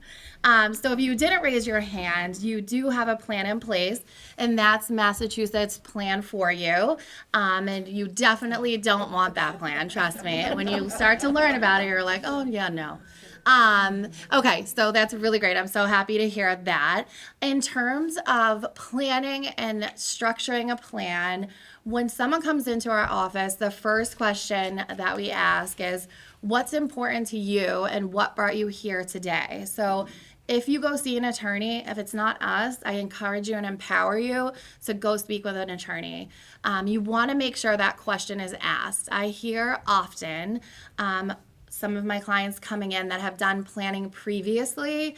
So if you didn't raise your hand, you do have a plan in place, and that's Massachusetts Plan for you. And you definitely don't want that plan. Trust me. When you start to learn about it, you're like, oh, yeah, no. Okay, so that's really great. I'm so happy to hear that. In terms of planning and structuring a plan, when someone comes into our office, the first question that we ask is, what's important to you and what brought you here today? So if you go see an attorney, if it's not us, I encourage you and empower you to go speak with an attorney. You want to make sure that question is asked. I hear often some of my clients coming in that have done planning previously,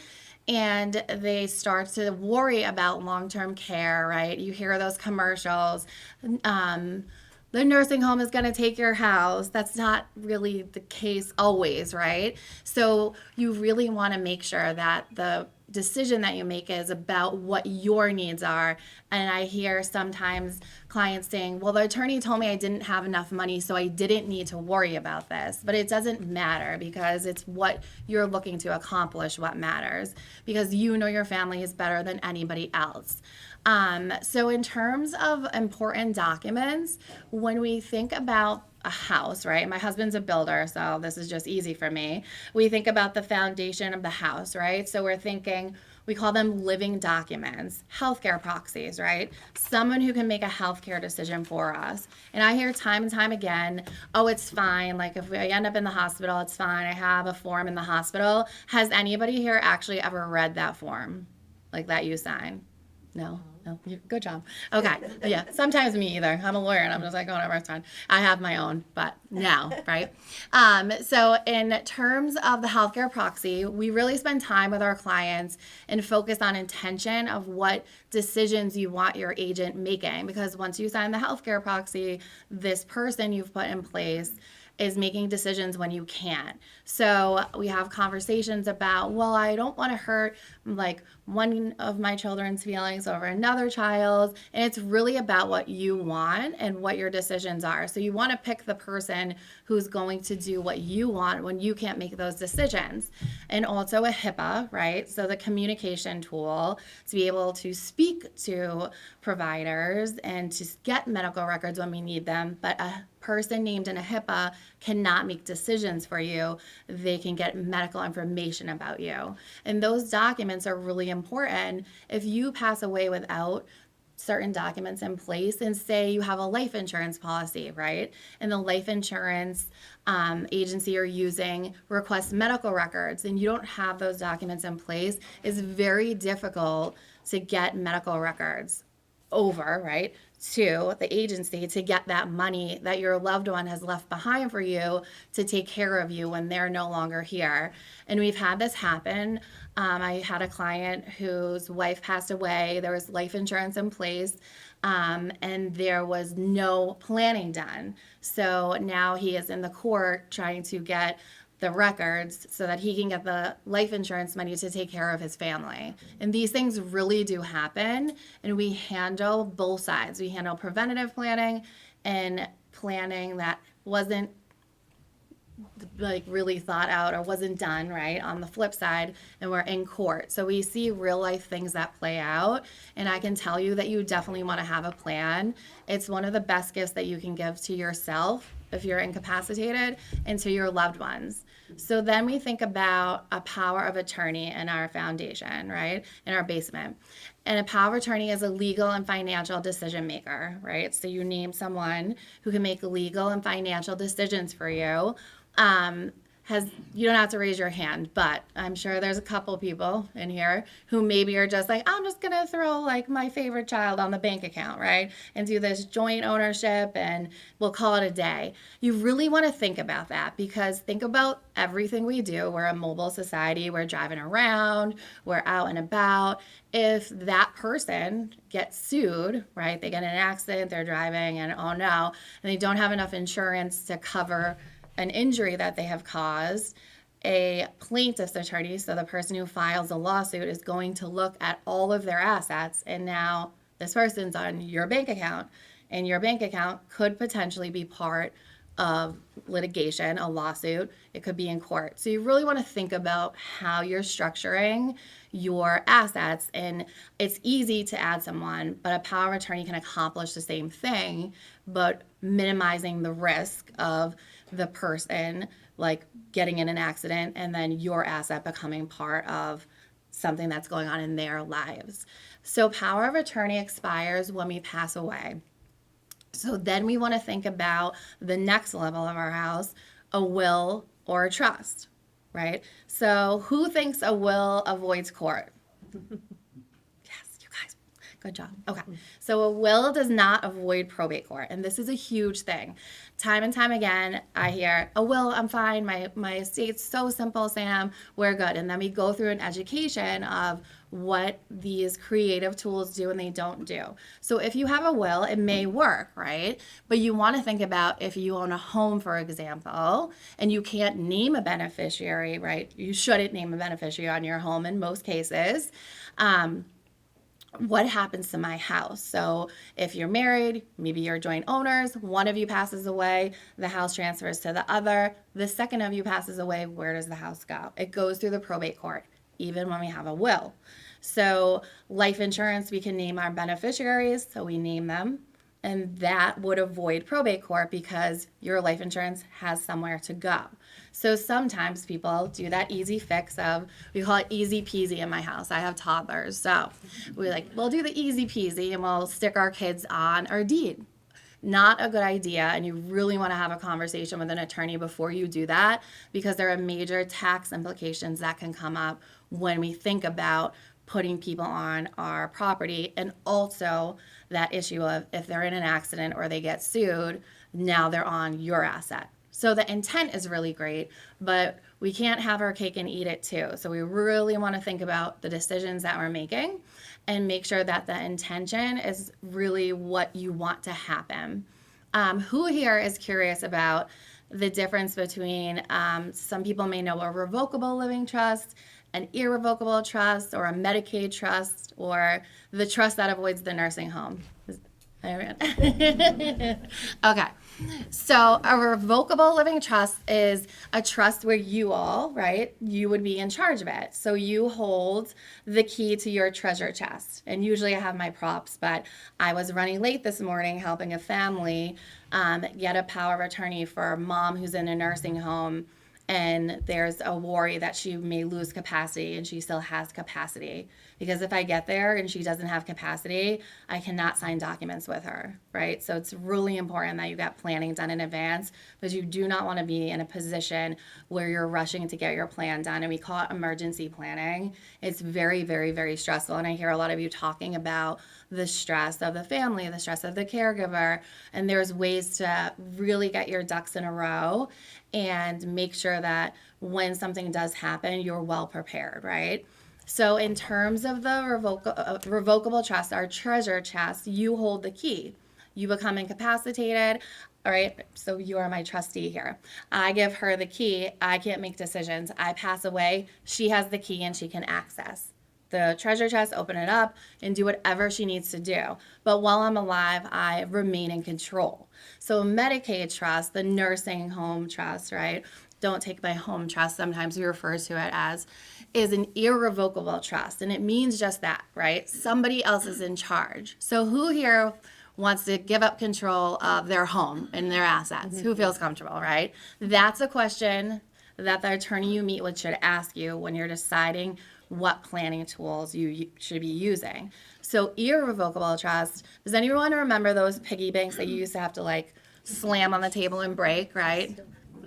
and they start to worry about long-term care, right? You hear those commercials. The nursing home is going to take your house. That's not really the case always, right? So you really want to make sure that the decision that you make is about what your needs are. And I hear sometimes clients saying, well, the attorney told me I didn't have enough money, so I didn't need to worry about this. But it doesn't matter, because it's what you're looking to accomplish what matters, because you know your family is better than anybody else. So in terms of important documents, when we think about a house, right? My husband's a builder, so this is just easy for me. We think about the foundation of the house, right? So we're thinking, We call them living documents, healthcare proxies, right? Someone who can make a healthcare decision for us. And I hear time and time again, oh, it's fine. Like if I end up in the hospital, it's fine. I have a form in the hospital. Has anybody here actually ever read that form? Like that you sign? No? No? Good job. Okay. Yeah. Sometimes me either. I'm a lawyer and I'm just like, oh, whatever, it's fine. I have my own, but now, right? So in terms of the healthcare proxy, we really spend time with our clients and focus on intention of what decisions you want your agent making. Because once you sign the healthcare proxy, this person you've put in place is making decisions when you can't. So we have conversations about, well, I don't want to hurt like one of my children's feelings over another child's. And it's really about what you want and what your decisions are. So you want to pick the person who's going to do what you want when you can't make those decisions. And also a HIPAA, right? So the communication tool to be able to speak to providers and to get medical records when we need them, but a person named in a HIPAA cannot make decisions for you. They can get medical information about you. And those documents are really important. If you pass away without certain documents in place, and say you have a life insurance policy, right? And the life insurance agency you're using requests medical records and you don't have those documents in place, it's very difficult to get medical records over, right, to the agency to get that money that your loved one has left behind for you to take care of you when they're no longer here. And we've had this happen. I had a client whose wife passed away. There was life insurance in place, and there was no planning done. So now he is in the court trying to get the records so that he can get the life insurance money to take care of his family. And these things really do happen, and we handle both sides. We handle preventative planning and planning that wasn't like really thought out or wasn't done right on the flip side, and we're in court. So we see real life things that play out, and I can tell you that you definitely want to have a plan. It's one of the best gifts that you can give to yourself if you're incapacitated and to your loved ones. So then we think about a power of attorney in our foundation, right? In our basement. And a power of attorney is a legal and financial decision maker, right? So you name someone who can make legal and financial decisions for you. You don't have to raise your hand, but I'm sure there's a couple people in here who maybe are just like, I'm just gonna throw like my favorite child on the bank account, right? And do this joint ownership and we'll call it a day. You really wanna think about that, because think about everything we do. We're a mobile society, we're driving around, we're out and about. If that person gets sued, right? They get in an accident, they're driving and oh no, and they don't have enough insurance to cover an injury that they have caused, a plaintiff's attorney, so the person who files a lawsuit, is going to look at all of their assets, and now this person's on your bank account, and your bank account could potentially be part of litigation, a lawsuit. It could be in court. So you really want to think about how you're structuring your assets, and it's easy to add someone, but a power of attorney can accomplish the same thing, but minimizing the risk of the person like getting in an accident and then your asset becoming part of something that's going on in their lives. So power of attorney expires when we pass away. So then we want to think about the next level of our house, a will or a trust, right? So who thinks a will avoids court? Yes, you guys, good job. Okay, so a will does not avoid probate court, and this is a huge thing. Time and time again, I hear, a will, I'm fine, my estate's so simple, Sam, we're good. And then we go through an education of what these creative tools do and they don't do. So if you have a will, it may work, right? But you want to think about if you own a home, for example, and you can't name a beneficiary, right? You shouldn't name a beneficiary on your home in most cases. What happens to my house? So if you're married, maybe you're joint owners, one of you passes away, the house transfers to the other. The second of you passes away, where does the house go? It goes through the probate court, even when we have a will. So life insurance, we can name our beneficiaries, so we name them. And that would avoid probate court because your life insurance has somewhere to go. So sometimes people do that easy fix of, we call it easy peasy in my house. I have toddlers. So we'll do the easy peasy and we'll stick our kids on our deed. Not a good idea, and you really want to have a conversation with an attorney before you do that, because there are major tax implications that can come up when we think about putting people on our property, and also that issue of if they're in an accident or they get sued, now they're on your asset. So the intent is really great, but we can't have our cake and eat it too. So we really want to think about the decisions that we're making and make sure that the intention is really what you want to happen. Who here is curious about the difference between, some people may know a revocable living trust, an irrevocable trust, or a Medicaid trust, or the trust that avoids the nursing home? Okay. So a revocable living trust is a trust where you all, right, you would be in charge of it. So you hold the key to your treasure chest. And usually I have my props, but I was running late this morning helping a family get a power of attorney for a mom who's in a nursing home. And there's a worry that she may lose capacity, and she still has capacity. Because if I get there and she doesn't have capacity, I cannot sign documents with her, right? So it's really important that you get planning done in advance, because you do not want to be in a position where you're rushing to get your plan done. And we call it emergency planning. It's very, very, very stressful. And I hear a lot of you talking about the stress of the family, the stress of the caregiver, and there's ways to really get your ducks in a row and make sure that when something does happen, you're well prepared, right? So in terms of the revocable trust, our treasure chest, you hold the key. You become incapacitated, all right? So you are my trustee here. I give her the key. I can't make decisions. I pass away. She has the key and she can access the treasure chest, open it up, and do whatever she needs to do. But while I'm alive, I remain in control. So Medicaid trust, the nursing home trust, right? Don't take my home trust, sometimes we refer to it as, is an irrevocable trust. And it means just that, right? Somebody else is in charge. So who here wants to give up control of their home and their assets? Who feels comfortable, right? That's a question that the attorney you meet with should ask you when you're deciding what planning tools you should be using. So irrevocable trust, does anyone remember those piggy banks that you used to have to slam on the table and break, right?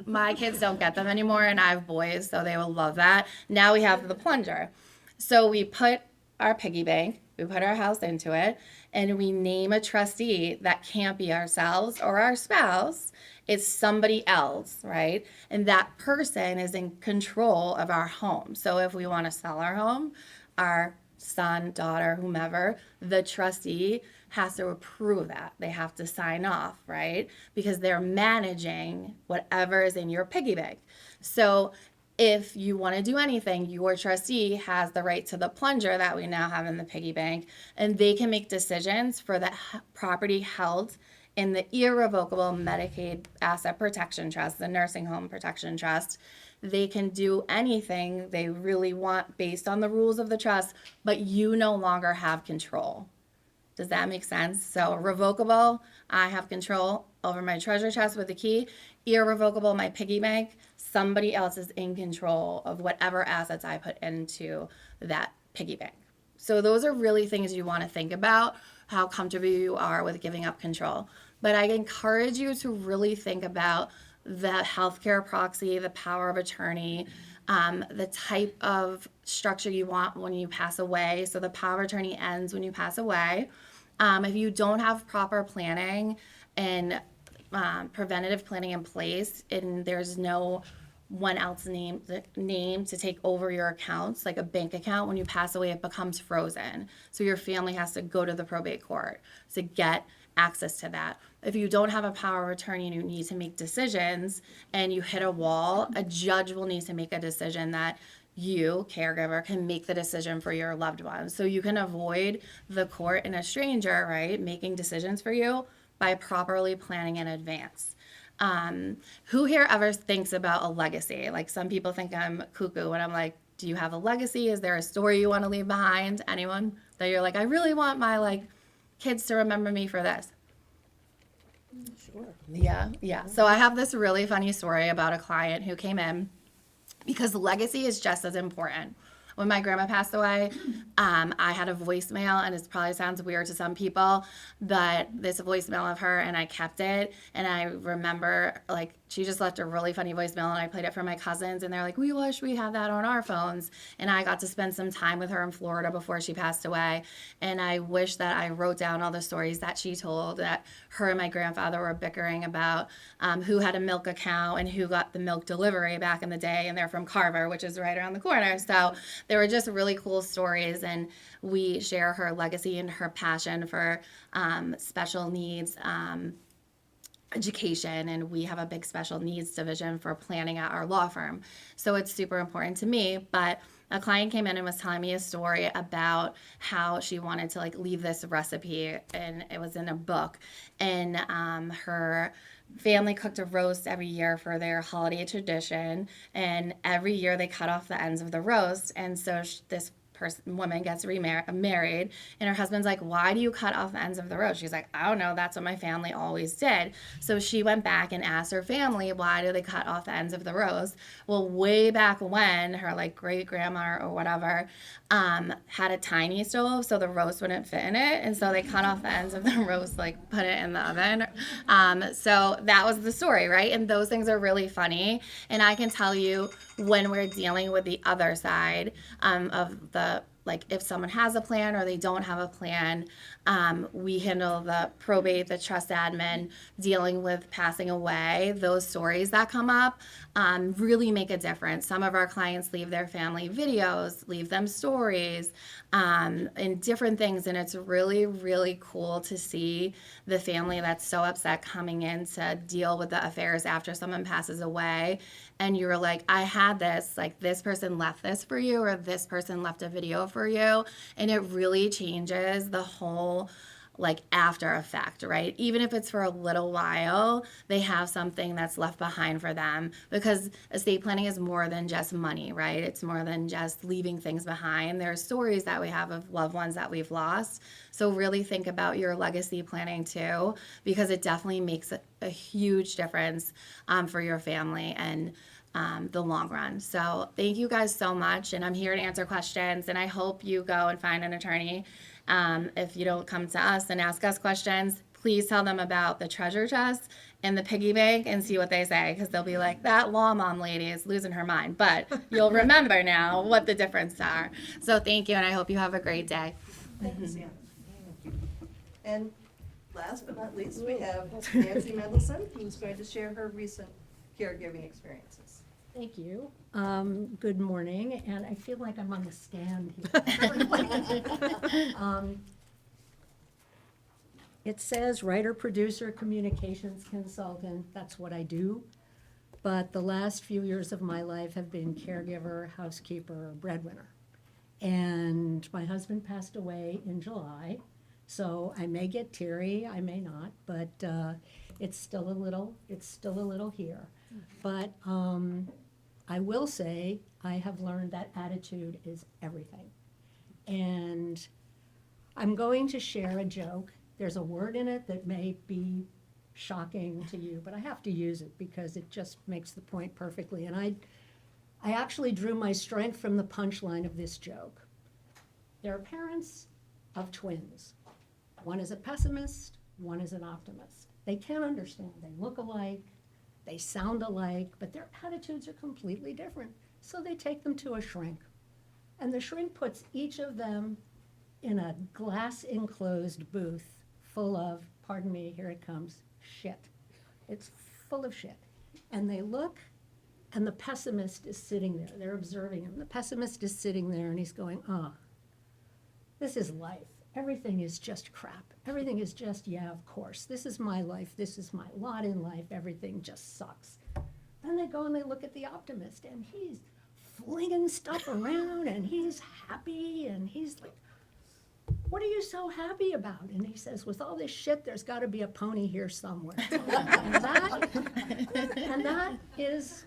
My kids don't get them anymore, and I have boys, so they will love that. Now we have the plunger. So we put our piggy bank, we put our house into it, and we name a trustee that can't be ourselves or our spouse. It's somebody else, right? And that person is in control of our home. So if we want to sell our home, our son, daughter, whomever, the trustee has to approve that. They have to sign off, right? Because they're managing whatever is in your piggy bank. So if you want to do anything, your trustee has the right to the plunger that we now have in the piggy bank, and they can make decisions for the property held in the irrevocable Medicaid Asset Protection Trust, the Nursing Home Protection Trust. They can do anything they really want based on the rules of the trust, but you no longer have control. Does that make sense? So revocable, I have control over my treasure chest with the key. Irrevocable, my piggy bank, somebody else is in control of whatever assets I put into that piggy bank. So those are really things you want to think about, how comfortable you are with giving up control. But I encourage you to really think about the healthcare proxy, the power of attorney, the type of structure you want when you pass away. So the power of attorney ends when you pass away. If you don't have proper planning and preventative planning in place, and there's no one else name to take over your accounts, like a bank account, when you pass away, it becomes frozen. So your family has to go to the probate court to get access to that. If you don't have a power of attorney and you need to make decisions and you hit a wall, a judge will need to make a decision that you, caregiver, can make the decision for your loved ones. So you can avoid the court and a stranger, right, making decisions for you by properly planning in advance. Who here ever thinks about a legacy? Like, some people think I'm cuckoo when I'm like, do you have a legacy? Is there a story you want to leave behind? Anyone that you're like, I really want my kids to remember me for this? Yeah. So I have this really funny story about a client who came in because legacy is just as important. When my grandma passed away, I had a voicemail, and it probably sounds weird to some people, but this voicemail of her, and I kept it. And I remember, like, she just left a really funny voicemail, and I played it for my cousins, and they're like, we wish we had that on our phones. And I got to spend some time with her in Florida before she passed away. And I wish that I wrote down all the stories that she told, that her and my grandfather were bickering about who had a milk account and who got the milk delivery back in the day. And they're from Carver, which is right around the corner. So they were just really cool stories. And we share her legacy and her passion for special needs education, and we have a big special needs division for planning at our law firm. So it's super important to me. But a client came in and was telling me a story about how she wanted to like leave this recipe, and it was in a book. And her family cooked a roast every year for their holiday tradition, and every year they cut off the ends of the roast. And so this woman gets married, and her husband's like, why do you cut off the ends of the roast? She's like, I don't know, that's what my family always did. So she went back and asked her family, why do they cut off the ends of the roast? Well, way back when, her like great grandma or whatever had a tiny stove, so the roast wouldn't fit in it, and so they cut off the ends of the roast, like put it in the oven. So that was the story, right? And those things are really funny. And I can tell you, when we're dealing with the other side of the, like if someone has a plan or they don't have a plan, we handle the probate, the trust admin, dealing with passing away. Those stories that come up really make a difference. Some of our clients leave their family videos, leave them stories, and different things. And it's really, really cool to see the family that's so upset coming in to deal with the affairs after someone passes away. And you're like, I had this, like this person left this for you, or this person left a video for you. And it really changes the whole like after effect, right? Even if it's for a little while, they have something that's left behind for them, because estate planning is more than just money, right? It's more than just leaving things behind. There are stories that we have of loved ones that we've lost. So really think about your legacy planning too, because it definitely makes a huge difference for your family and the long run. So thank you guys so much. And I'm here to answer questions, and I hope you go and find an attorney. If you don't come to us and ask us questions, please tell them about the treasure chest and the piggy bank and see what they say, because they'll be like, that law mom lady is losing her mind. But you'll remember now what the differences are. So thank you, and I hope you have a great day. Thanks, Sam. And last but not least, we have Nancy Mendelson, who's going to share her recent caregiving experiences. Thank you. Good morning, and I feel like I'm on the stand here. It says writer, producer, communications consultant. That's what I do. But the last few years of my life have been caregiver, housekeeper, breadwinner. And my husband passed away in July, so I may get teary, I may not, but it's still a little here. But I will say I have learned that attitude is everything. And I'm going to share a joke. There's a word in it that may be shocking to you, but I have to use it because it just makes the point perfectly. And I actually drew my strength from the punchline of this joke. There are parents of twins. One is a pessimist, one is an optimist. They can't understand. They look alike, they sound alike, but their attitudes are completely different. So they take them to a shrink. And the shrink puts each of them in a glass enclosed booth full of, pardon me, here it comes, shit. It's full of shit. And they look, and the pessimist is sitting there. They're observing him. The pessimist is sitting there, and he's going, oh, this is life. Everything is just crap. Everything is just, yeah, of course. This is my life. This is my lot in life. Everything just sucks. Then they go and they look at the optimist, and he's flinging stuff around, and he's happy, and he's like, what are you so happy about? And he says, with all this shit, there's got to be a pony here somewhere. and that is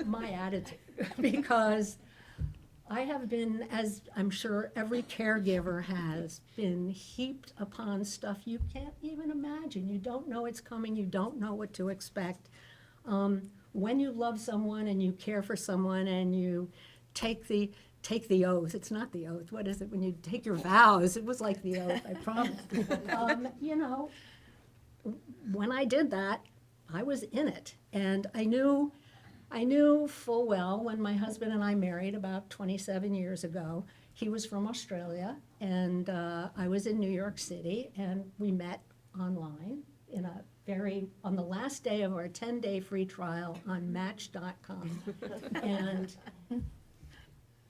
my attitude, because I have been, as I'm sure every caregiver has, been heaped upon stuff you can't even imagine. You don't know it's coming, you don't know what to expect. When you love someone and you care for someone and you take the oath, it's not the oath, what is it, when you take your vows, it was like the oath, I promise. You know, when I did that, I was in it. And I knew full well when my husband and I married about 27 years ago, he was from Australia and I was in New York City, and we met online on the last day of our 10-day free trial on Match.com. And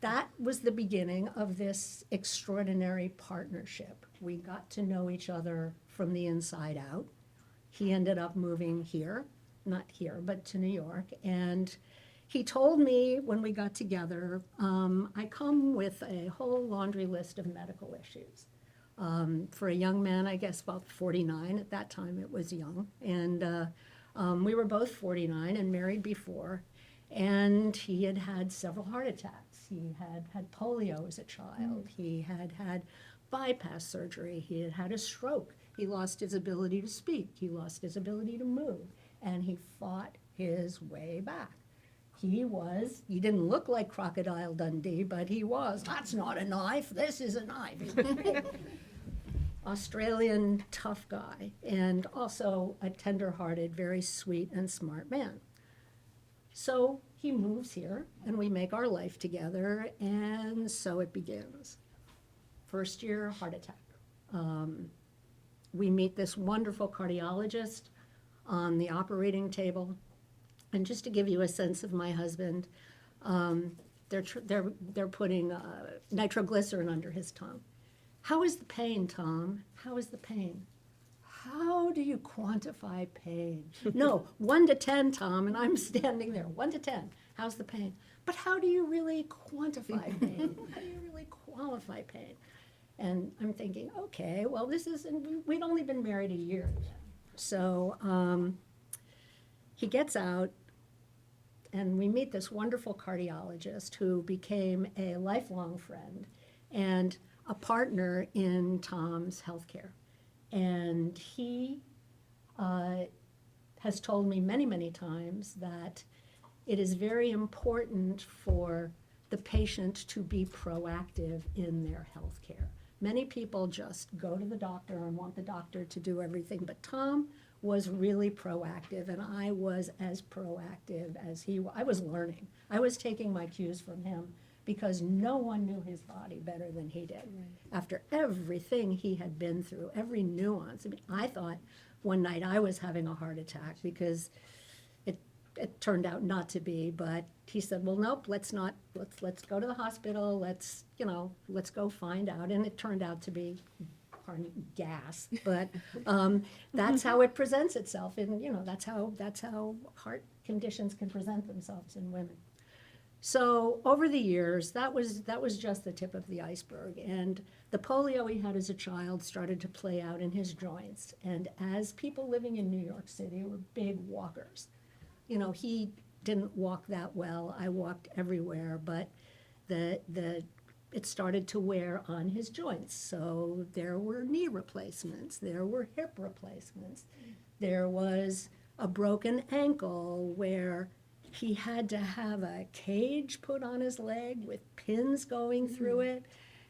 that was the beginning of this extraordinary partnership. We got to know each other from the inside out. He ended up moving here, not here, but to New York. And he told me when we got together, I come with a whole laundry list of medical issues. For a young man, I guess about 49, at that time it was young. And we were both 49 and married before. And he had had several heart attacks. He had had polio as a child. He had had bypass surgery. He had had a stroke. He lost his ability to speak. He lost his ability to move. And he fought his way back. He didn't look like Crocodile Dundee, but he was. That's not a knife. This is a knife. Australian tough guy, and also a tender-hearted, very sweet and smart man. So he moves here, and we make our life together, and so it begins. First year, heart attack. We meet this wonderful cardiologist on the operating table. And just to give you a sense of my husband, they're putting nitroglycerin under his tongue. How is the pain, Tom? How is the pain? How do you quantify pain? No, 1 to 10, Tom, and I'm standing there, 1 to 10. How's the pain? But how do you really quantify pain? How do you really qualify pain? And I'm thinking, okay, well, we'd only been married a year yet. So he gets out, and we meet this wonderful cardiologist who became a lifelong friend and a partner in Tom's healthcare. And he has told me many, many times that it is very important for the patient to be proactive in their healthcare. Many people just go to the doctor and want the doctor to do everything, but Tom was really proactive, and I was as proactive as he was. I was learning. I was taking my cues from him because no one knew his body better than he did. Right. After everything he had been through, every nuance. I mean, I thought one night I was having a heart attack because it turned out not to be, but he said, well, nope, let's go to the hospital, let's go find out. And it turned out to be gas, but that's how it presents itself, and that's how heart conditions can present themselves in women. So over the years, that was just the tip of the iceberg, and the polio he had as a child started to play out in his joints. And as people living in New York City were big walkers, he didn't walk that well. I walked everywhere, but it started to wear on his joints. So there were knee replacements, there were hip replacements, there was a broken ankle where he had to have a cage put on his leg with pins going through it.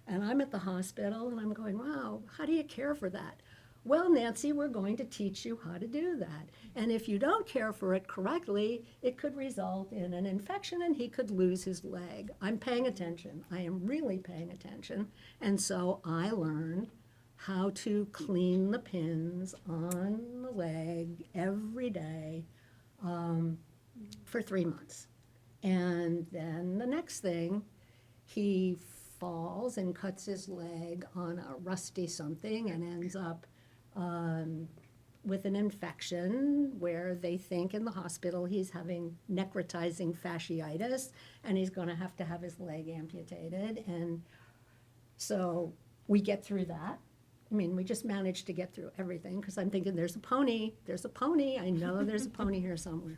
And I'm at the hospital and I'm going, wow, how do you care for that? Well, Nancy, we're going to teach you how to do that. And if you don't care for it correctly, it could result in an infection and he could lose his leg. I'm paying attention. I am really paying attention. And so I learned how to clean the pins on the leg every day for 3 months. And then the next thing, he falls and cuts his leg on a rusty something and ends up with an infection where they think in the hospital he's having necrotizing fasciitis and he's going to have his leg amputated. And so we get through that. I mean, we just managed to get through everything because I'm thinking there's a pony, I know there's a pony here somewhere.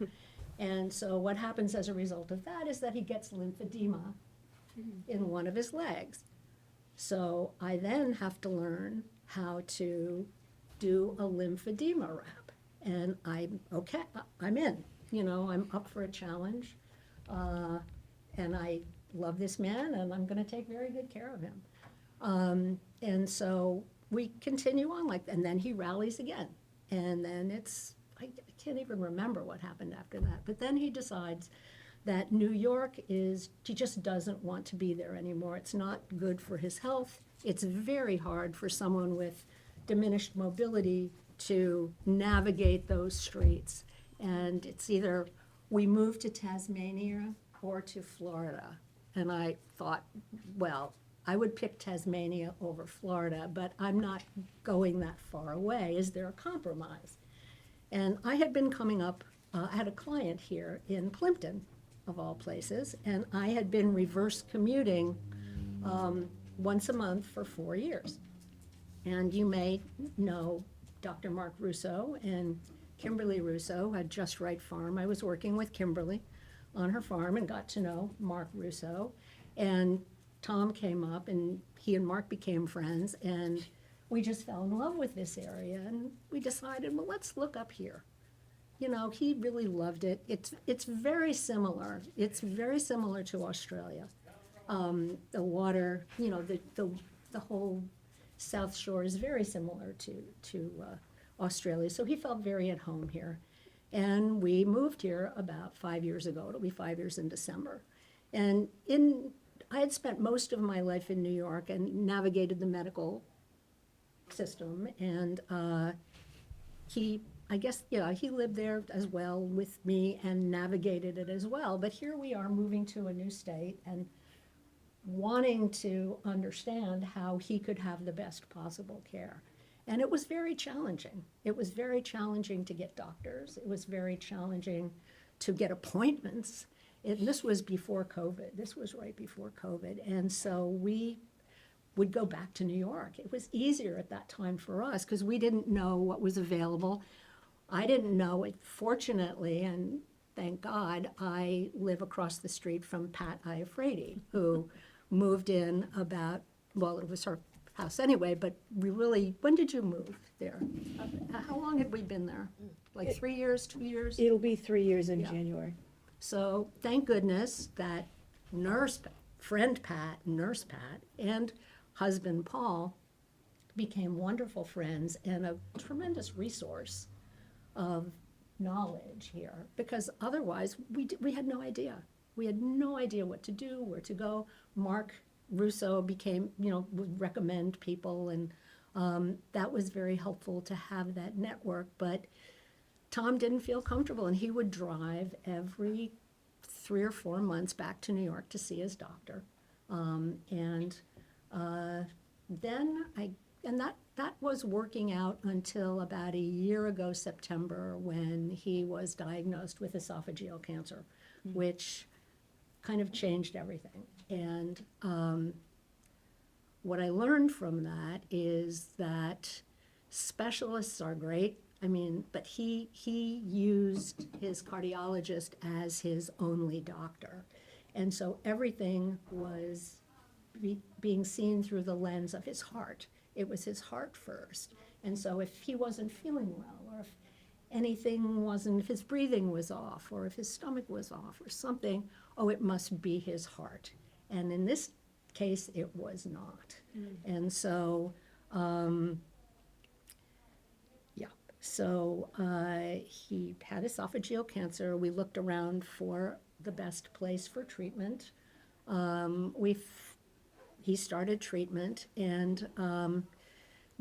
And so what happens as a result of that is that he gets lymphedema in one of his legs. So I then have to learn how to do a lymphedema wrap. And I'm in, I'm up for a challenge. And I love this man, and I'm gonna take very good care of him. And so we continue on and then he rallies again. And then I can't even remember what happened after that. But then he decides that New York he just doesn't want to be there anymore. It's not good for his health. It's very hard for someone with diminished mobility to navigate those streets. And it's either we move to Tasmania or to Florida. And I thought, well, I would pick Tasmania over Florida, but I'm not going that far away. Is there a compromise? And I had been coming up, I had a client here in Plympton, of all places, and I had been reverse commuting once a month for 4 years. And you may know Dr. Mark Russo and Kimberly Russo at Just Right Farm. I was working with Kimberly on her farm and got to know Mark Russo. And Tom came up, and he and Mark became friends, and we just fell in love with this area, and we decided, well, let's look up here. He really loved it. It's very similar. It's very similar to Australia. The water, the whole South Shore is very similar to Australia. So he felt very at home here. And we moved here about 5 years ago. It'll be 5 years in December. And I had spent most of my life in New York and navigated the medical system. And he lived there as well with me and navigated it as well. But here we are moving to a new state and wanting to understand how he could have the best possible care. And it was very challenging. It was very challenging to get doctors. It was very challenging to get appointments. And this was before COVID. This was right before COVID. And so we would go back to New York. It was easier at that time for us because we didn't know what was available. I didn't know it. Fortunately, and thank God, I live across the street from Pat Iafredi, who moved in it was her house anyway, but when did you move there? How long had we been there? Like 3 years, 2 years? It'll be 3 years in Yeah. January. So thank goodness that friend Pat, nurse Pat, and husband Paul became wonderful friends and a tremendous resource of knowledge here, because otherwise we had no idea. We had no idea what to do, where to go. Mark Russo would recommend people, and that was very helpful to have that network. But Tom didn't feel comfortable, and he would drive every 3 or 4 months back to New York to see his doctor. That was working out until about a year ago, September, when he was diagnosed with esophageal cancer, which kind of changed everything. And what I learned from that is that specialists are great. But he used his cardiologist as his only doctor. And so everything was being seen through the lens of his heart. It was his heart first. And so if he wasn't feeling well, or if his breathing was off, or if his stomach was off or something, it must be his heart. And in this case, it was not. And so, So he had esophageal cancer. We looked around for the best place for treatment. He started treatment, and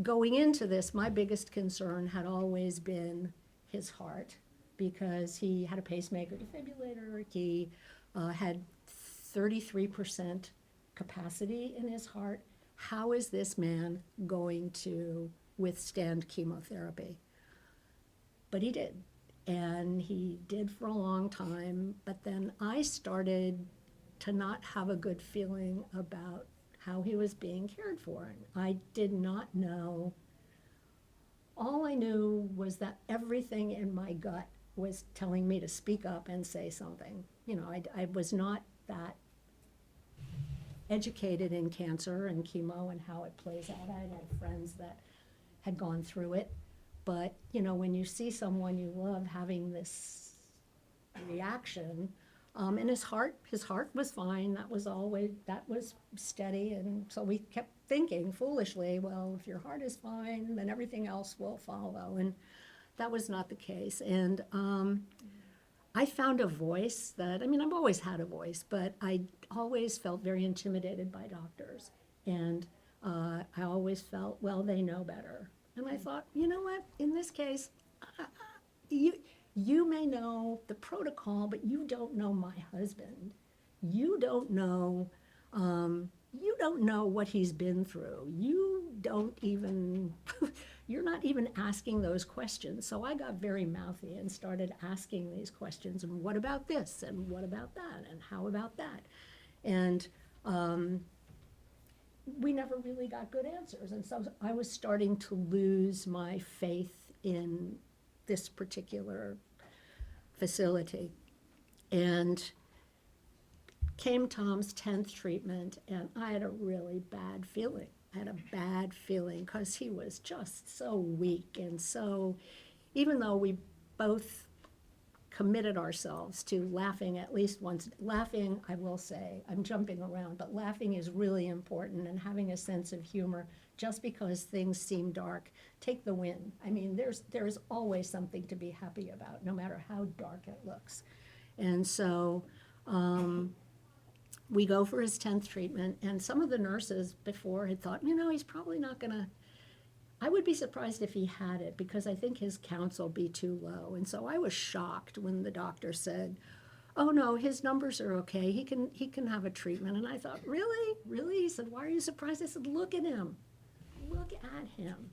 going into this, my biggest concern had always been his heart, because he had a pacemaker defibrillator. He had 33% capacity in his heart. How is this man going to withstand chemotherapy? But he did, and he did for a long time. But then I started to not have a good feeling about how he was being cared for. I did not know. All I knew was that everything in my gut was telling me to speak up and say something. I was not that educated in cancer and chemo and how it plays out. I had friends that had gone through it. But, you know, when you see someone you love having this reaction, and his heart was fine. That was steady. And so we kept thinking foolishly, well, if your heart is fine, then everything else will follow. And that was not the case. And I found a voice that, I mean, I've always had a voice, but I always felt very intimidated by doctors. And I always felt, well, they know better. And I thought, you know what, in this case, you may know the protocol, but you don't know my husband. You don't know what he's been through. You're not even asking those questions. So I got very mouthy and started asking these questions. And what about this? And what about that? And how about that? And we never really got good answers. And so I was starting to lose my faith in this particular facility. And came Tom's 10th treatment, and I had a really bad feeling. I had a bad feeling because he was just so weak. And so even though we both committed ourselves to laughing at least once, laughing, I will say, I'm jumping around, but laughing is really important, and having a sense of humor. Just because things seem dark, take the win. I mean, there's always something to be happy about, no matter how dark it looks. And so we go for his 10th treatment, and some of the nurses before had thought, you know, he's probably not gonna, I would be surprised if he had it, because I think his counts will be too low. And so I was shocked when the doctor said, oh no, his numbers are okay, he can have a treatment. And I thought, really? He said, why are you surprised? I said, look at him. Look at him.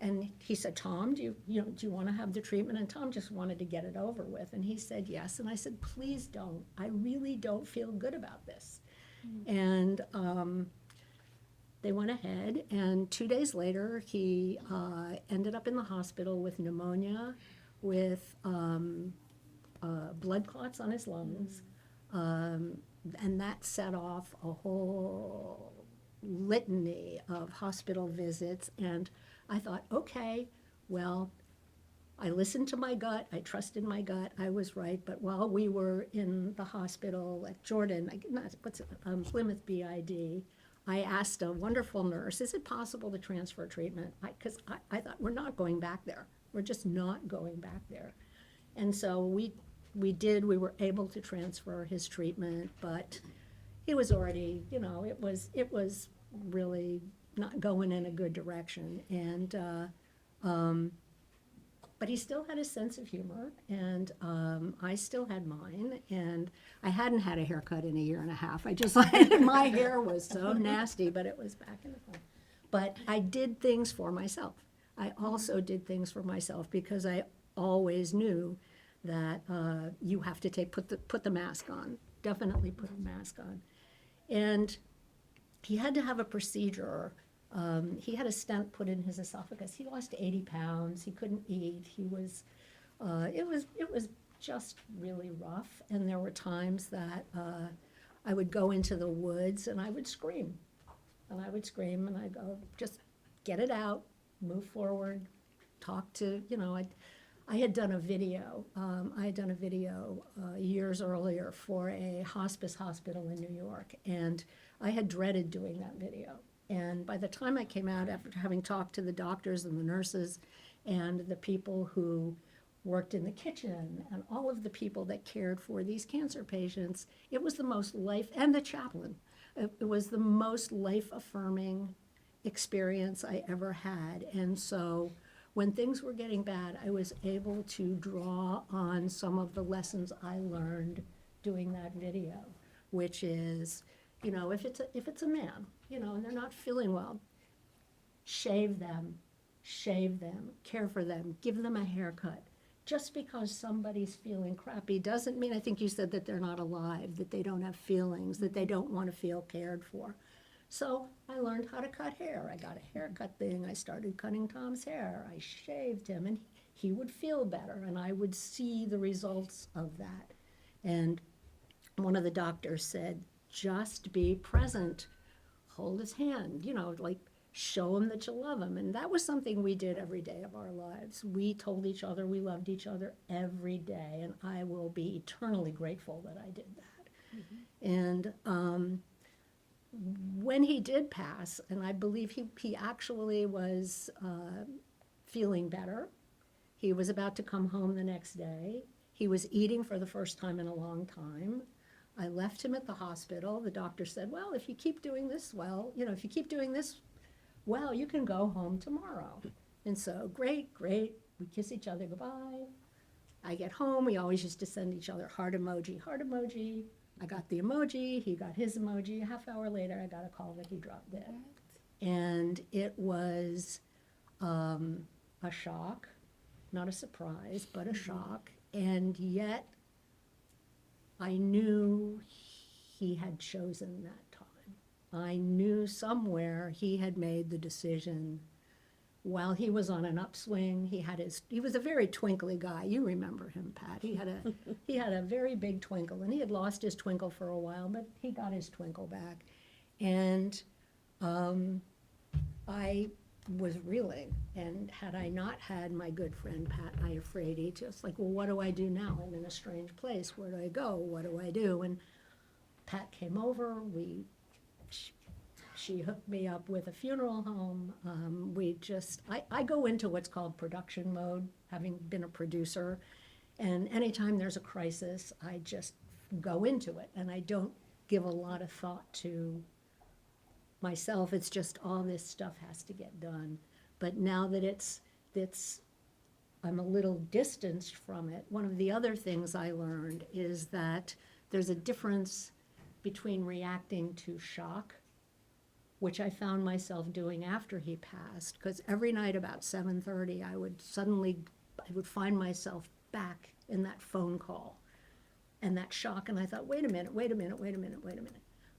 And he said, Tom, do you want to have the treatment? And Tom just wanted to get it over with. And he said, yes. And I said, please don't. I really don't feel good about this. And they went ahead, and 2 days later, he ended up in the hospital with pneumonia, with blood clots on his lungs. And that set off a whole litany of hospital visits. And I thought, okay, well, I listened to my gut, I trusted my gut, I was right. But while we were in the hospital at Plymouth BID, I asked a wonderful nurse, is it possible to transfer treatment? Because I thought, we're not going back there. We're just not going back there. And so we were able to transfer his treatment, but he was already, you know, it was really not going in a good direction. And but he still had a sense of humor, and I still had mine. And I hadn't had a haircut in a year and a half. I just my hair was so nasty, but it was back in the front. But I did things for myself. I also did things for myself because I always knew that you have to put the mask on. Definitely put a mask on. And he had to have a procedure. He had a stent put in his esophagus. He lost 80 pounds. He couldn't eat. He was, it was just really rough. And there were times that I would go into the woods and I would scream. And I would scream and I'd go, just get it out, move forward, talk to, you know, I had done a video. Years earlier for a hospice hospital in New York, and I had dreaded doing that video. And by the time I came out, after having talked to the doctors and the nurses and the people who worked in the kitchen and all of the people that cared for these cancer patients, it was the most and the chaplain, it was the most life-affirming experience I ever had. And so when things were getting bad, I was able to draw on some of the lessons I learned doing that video, which is, you know, if it's a man, you know, and they're not feeling well, shave them, care for them, give them a haircut. Just because somebody's feeling crappy doesn't mean, I think you said, that they're not alive, that they don't have feelings, that they don't want to feel cared for. So I learned how to cut hair. I got a haircut thing. I started cutting Tom's hair. I shaved him, and he would feel better, and I would see the results of that. And one of the doctors said, just be present, hold his hand, like show him that you love him. And that was something we did every day of our lives. We told each other we loved each other every day, and I will be eternally grateful that I did that. And when he did pass, and I believe he actually was feeling better. He was about to come home the next day. He was eating for the first time in a long time. I left him at the hospital. The doctor said, well, if you keep doing this well, if you keep doing this well, you can go home tomorrow. And so, great. We kiss each other goodbye. I get home. We always used to send each other heart emoji, heart emoji. I got the emoji. He got his emoji. A half hour later, I got a call that he dropped dead. And it was a shock, not a surprise, but a shock. And yet, I knew he had chosen that time. I knew somewhere he had made the decision while he was on an upswing. He was a very twinkly guy. You remember him, Pat. He had a very big twinkle, and he had lost his twinkle for a while, but he got his twinkle back. And I was reeling, and had I not had my good friend Pat Iafredi, just like, well, what do I do now? I'm in a strange place. Where do I go? What do I do? And Pat came over. She hooked me up with a funeral home. I go into what's called production mode, having been a producer, and anytime there's a crisis, I just go into it, and I don't give a lot of thought to myself. It's just all this stuff has to get done. But now that I'm a little distanced from it, one of the other things I learned is that there's a difference between reacting to shock, which I found myself doing after he passed, because every night about 7:30, I would find myself back in that phone call and that shock, and I thought, wait a minute.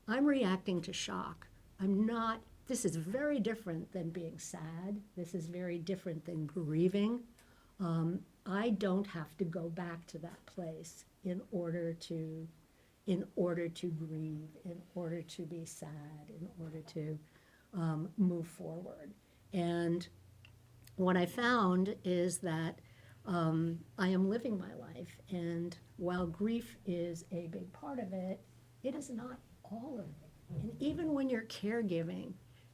I'm reacting to shock. This is very different than being sad. This is very different than grieving. I don't have to go back to that place in order to grieve, in order to be sad, in order to move forward. And what I found is that I am living my life, and while grief is a big part of it, it is not all of it. And even when you're caregiving,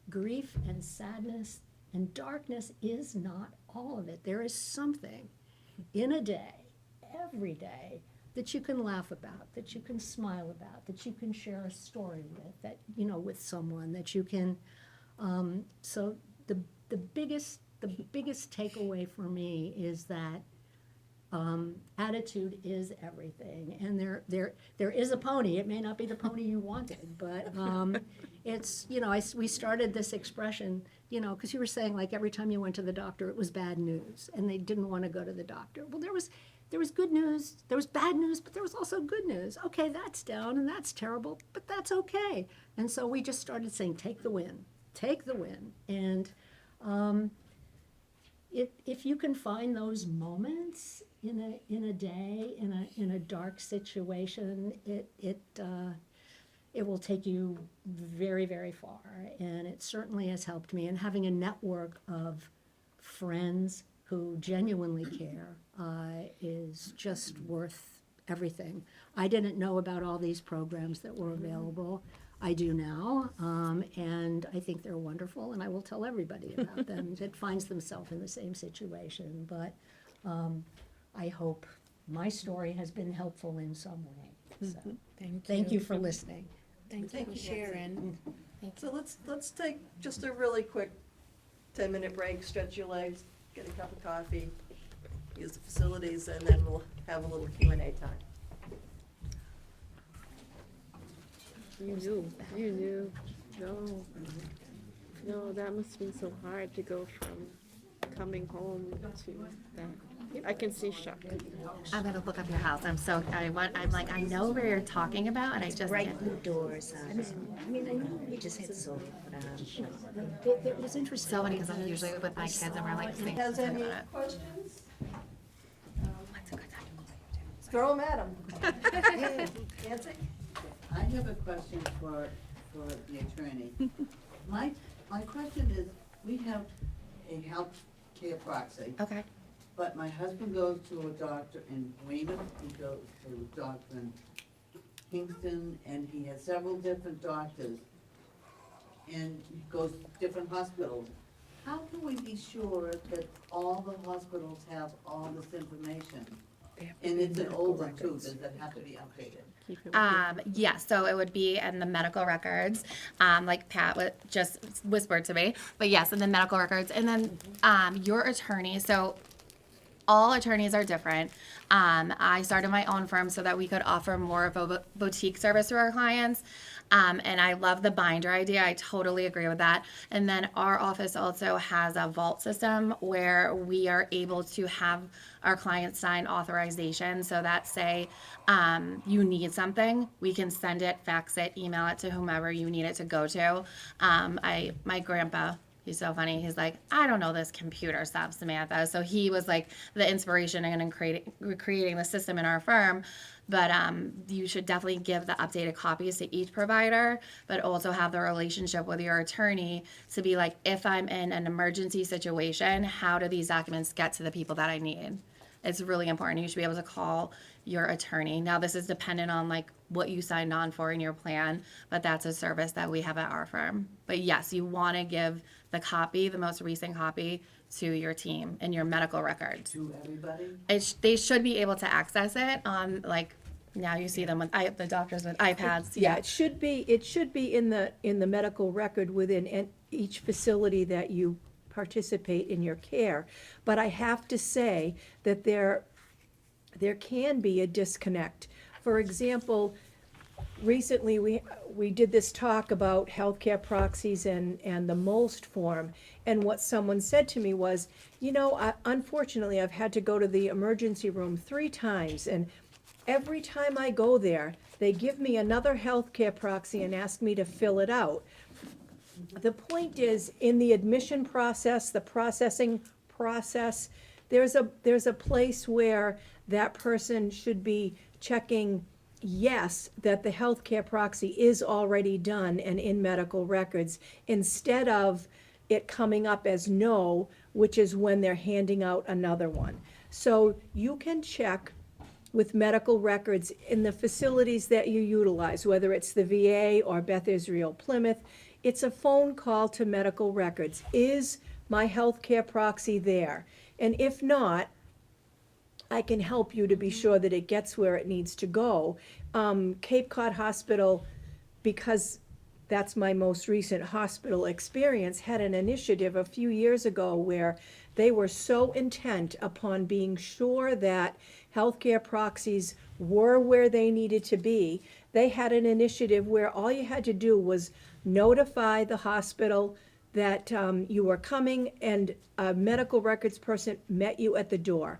grief and sadness and darkness is not all of it. There is something in a day, every day, that you can laugh about, that you can smile about, that you can share a story with, that, with someone, that you can, so the biggest takeaway for me is that attitude is everything. And there is a pony. It may not be the pony you wanted, but it's, we started this expression, because you were saying, like, every time you went to the doctor, it was bad news, and they didn't want to go to the doctor. Well, there was good news, there was bad news, but there was also good news. Okay, that's down, and that's terrible, but that's okay. And so we just started saying, take the win. And if you can find those moments in a day, in a dark situation, it will take you very, very far. And it certainly has helped me. And having a network of friends who genuinely care is just worth everything. I didn't know about all these programs that were available. I do now, and I think they're wonderful, and I will tell everybody about them that finds themselves in the same situation. But I hope my story has been helpful in some way. So thank you for listening. Thank you for sharing. So let's take just a really quick 10-minute break, stretch your legs, get a cup of coffee, use the facilities, and then we'll have a little Q&A time. You knew. No, that must have been so hard to go from coming home to that. I can see shock. I'm gonna look up your house. I'm like, I know where you're talking about, and I just Bright can't. blue doors. I know we just had so. It was interesting. So funny, because I'm usually with my kids, and we're like, thinking Has about any it. questions? What's a good time? Throw them at them. Nancy? I have a question for the attorney. My question is, we have a health care proxy, Okay. but my husband goes to a doctor in Weymouth, he goes to a doctor in Kingston, and he has several different doctors, and goes to different hospitals. How can we be sure that all the hospitals have all this information? And it's an old one too, does that have to be updated? Yeah, so it would be in the medical records, like Pat just whispered to me, but yes, in the medical records, and then, your attorney, so all attorneys are different. I started my own firm so that we could offer more of a boutique service to our clients. And I love the binder idea. I totally agree with that. And then our office also has a vault system where we are able to have our clients sign authorization so that say you need something, we can send it, fax it, email it to whomever you need it to go to. My grandpa, he's so funny. He's like, I don't know this computer stuff, Samantha. So he was like the inspiration in creating the system in our firm. But you should definitely give the updated copies to each provider, but also have the relationship with your attorney to be like, if I'm in an emergency situation, how do these documents get to the people that I need? It's really important. You should be able to call your attorney. Now, this is dependent on like what you signed on for in your plan, but that's a service that we have at our firm. But yes, you want to give the copy, the most recent copy, to your team and your medical records. To everybody? They should be able to access it on like, now you see them with the doctors with iPads. Yeah, it should be in the medical record within each facility that you participate in your care. But I have to say that there can be a disconnect. For example, recently we did this talk about healthcare proxies and the MOLST form, and what someone said to me was, unfortunately, I've had to go to the emergency room 3 times, and every time I go there, they give me another healthcare proxy and ask me to fill it out. The point is, in the admission process, the processing process, there's a place where that person should be checking yes, that the healthcare proxy is already done and in medical records, instead of it coming up as no, which is when they're handing out another one. So you can check with medical records in the facilities that you utilize, whether it's the VA or Beth Israel Plymouth. It's a phone call to medical records. Is my healthcare proxy there? And if not, I can help you to be sure that it gets where it needs to go. Cape Cod Hospital, because that's my most recent hospital experience, had an initiative a few years ago where they were so intent upon being sure that healthcare proxies were where they needed to be. They had an initiative where all you had to do was notify the hospital that you were coming, and a medical records person met you at the door.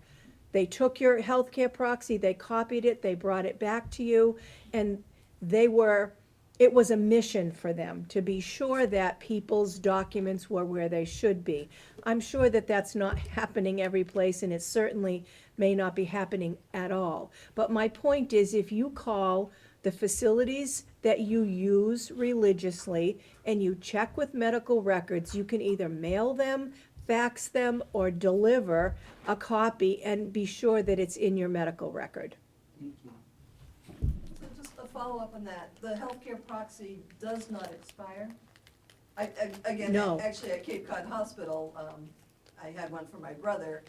They took your healthcare proxy, they copied it, they brought it back to you, and it was a mission for them to be sure that people's documents were where they should be. I'm sure that that's not happening every place, and it certainly may not be happening at all. But my point is, if you call the facilities that you use religiously and you check with medical records, you can either mail them, fax them, or deliver a copy and be sure that it's in your medical record. Thank you. So just a follow-up on that, the healthcare proxy does not expire? Again, No. actually at Cape Cod Hospital, I had one for my brother,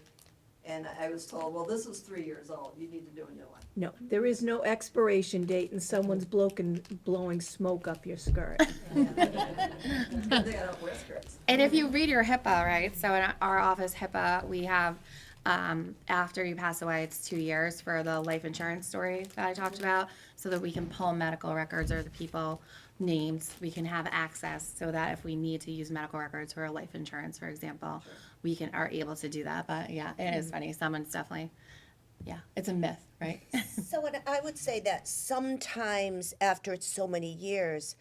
and I was told, well, this is 3 years old, you need to do a new one. No, there is no expiration date and someone's blowing smoke up your skirt. They don't wear skirts. And if you read your HIPAA, right, so in our office HIPAA, we have, after you pass away, it's 2 years for the life insurance story that I talked about, so that we can pull medical records or the people names, we can have access so that if we need to use medical records for life insurance, for example, we are able to do that. But yeah, it is funny. Someone's definitely, yeah, it's a myth, right? So I would say that sometimes after it's so many years,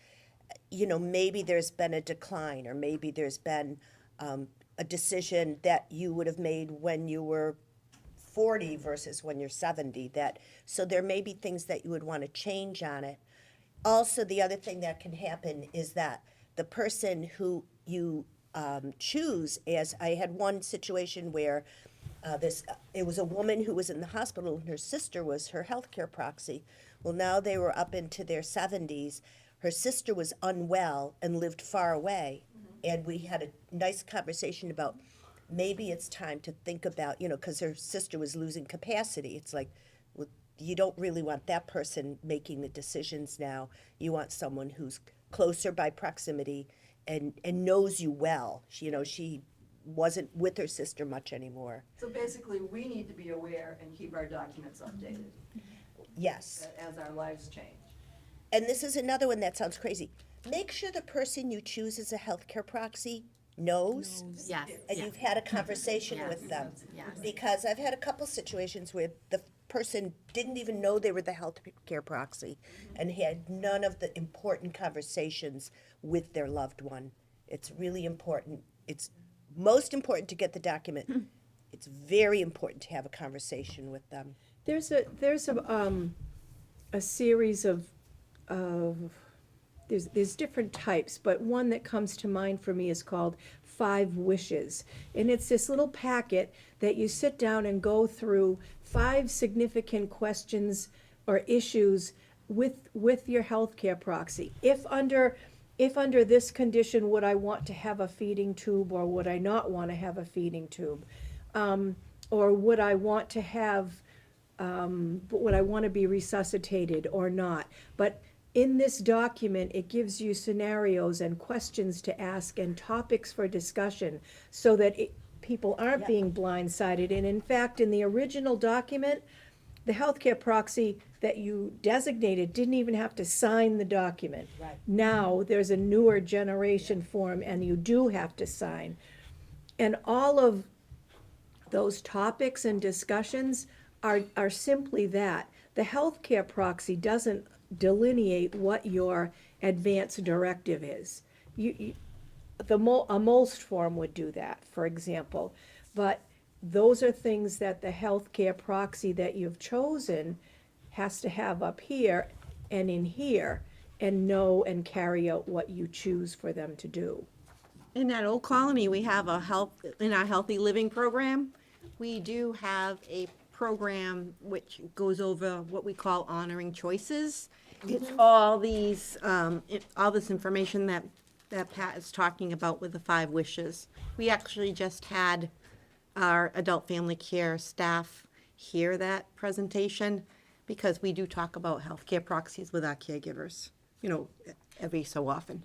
maybe there's been a decline, or maybe there's been a decision that you would have made when you were 40 versus when you're 70. So there may be things that you would want to change on it. also, the other thing that can happen is that the person who you choose, as I had one situation where it was a woman who was in the hospital and her sister was her healthcare proxy. Well, now they were up into their 70s. Her sister was unwell and lived far away. And we had a nice conversation about maybe it's time to think about, because her sister was losing capacity. It's like, well, you don't really want that person making the decisions now. You want someone who's closer by proximity and knows you well. She wasn't with her sister much anymore. So basically, we need to be aware and keep our documents updated Yes. as our lives change. And this is another one that sounds crazy. Make sure the person you choose as a healthcare proxy knows. Yes. And you've had a conversation Yes. with them. Yes. Because I've had a couple situations where the person didn't even know they were the healthcare proxy and had none of the important conversations with their loved one. It's really important. It's most important to get the document. It's very important to have a conversation with them. There's a series of there's different types, but one that comes to mind for me is called 5 Wishes. And it's this little packet that you sit down and go through 5 significant questions or issues with your healthcare proxy. If under this condition, would I want to have a feeding tube or would I not want to have a feeding tube? Or would I want to have, would I want to be resuscitated or not? But in this document, it gives you scenarios and questions to ask and topics for discussion so that people aren't being blindsided. And in fact, in the original document, the healthcare proxy that you designated didn't even have to sign the document. Right. Now, there's a newer generation form and you do have to sign. And all of those topics and discussions are simply that. The healthcare proxy doesn't delineate what your advance directive is. A MOLST form would do that, for example. But those are things that the healthcare proxy that you've chosen has to have up here and in here and know and carry out what you choose for them to do. In that old colony, we have in our healthy living program, we do have a program which goes over what we call honoring choices. It's all these, all this information that Pat is talking about with the 5 wishes. We actually just had our adult family care staff hear that presentation because we do talk about healthcare proxies with our caregivers, every so often.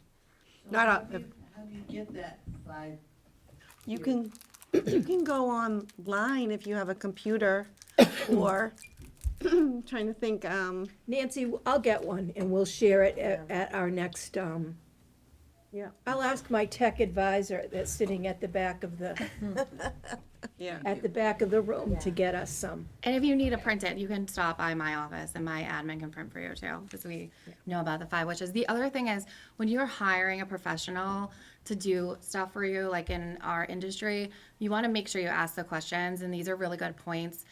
Not How do you get that 5? You can go online if you have a computer or trying to think, Nancy, I'll get one and we'll share it at our next, yeah. I'll ask my tech advisor that's sitting at the back of the, Yeah. at the back of the room to get us some. And if you need to print it, you can stop by my office and my admin can print for you too, because we know about the 5 wishes. The other thing is when you're hiring a professional to do stuff for you, like in our industry, you want to make sure you ask the questions, and these are really good points.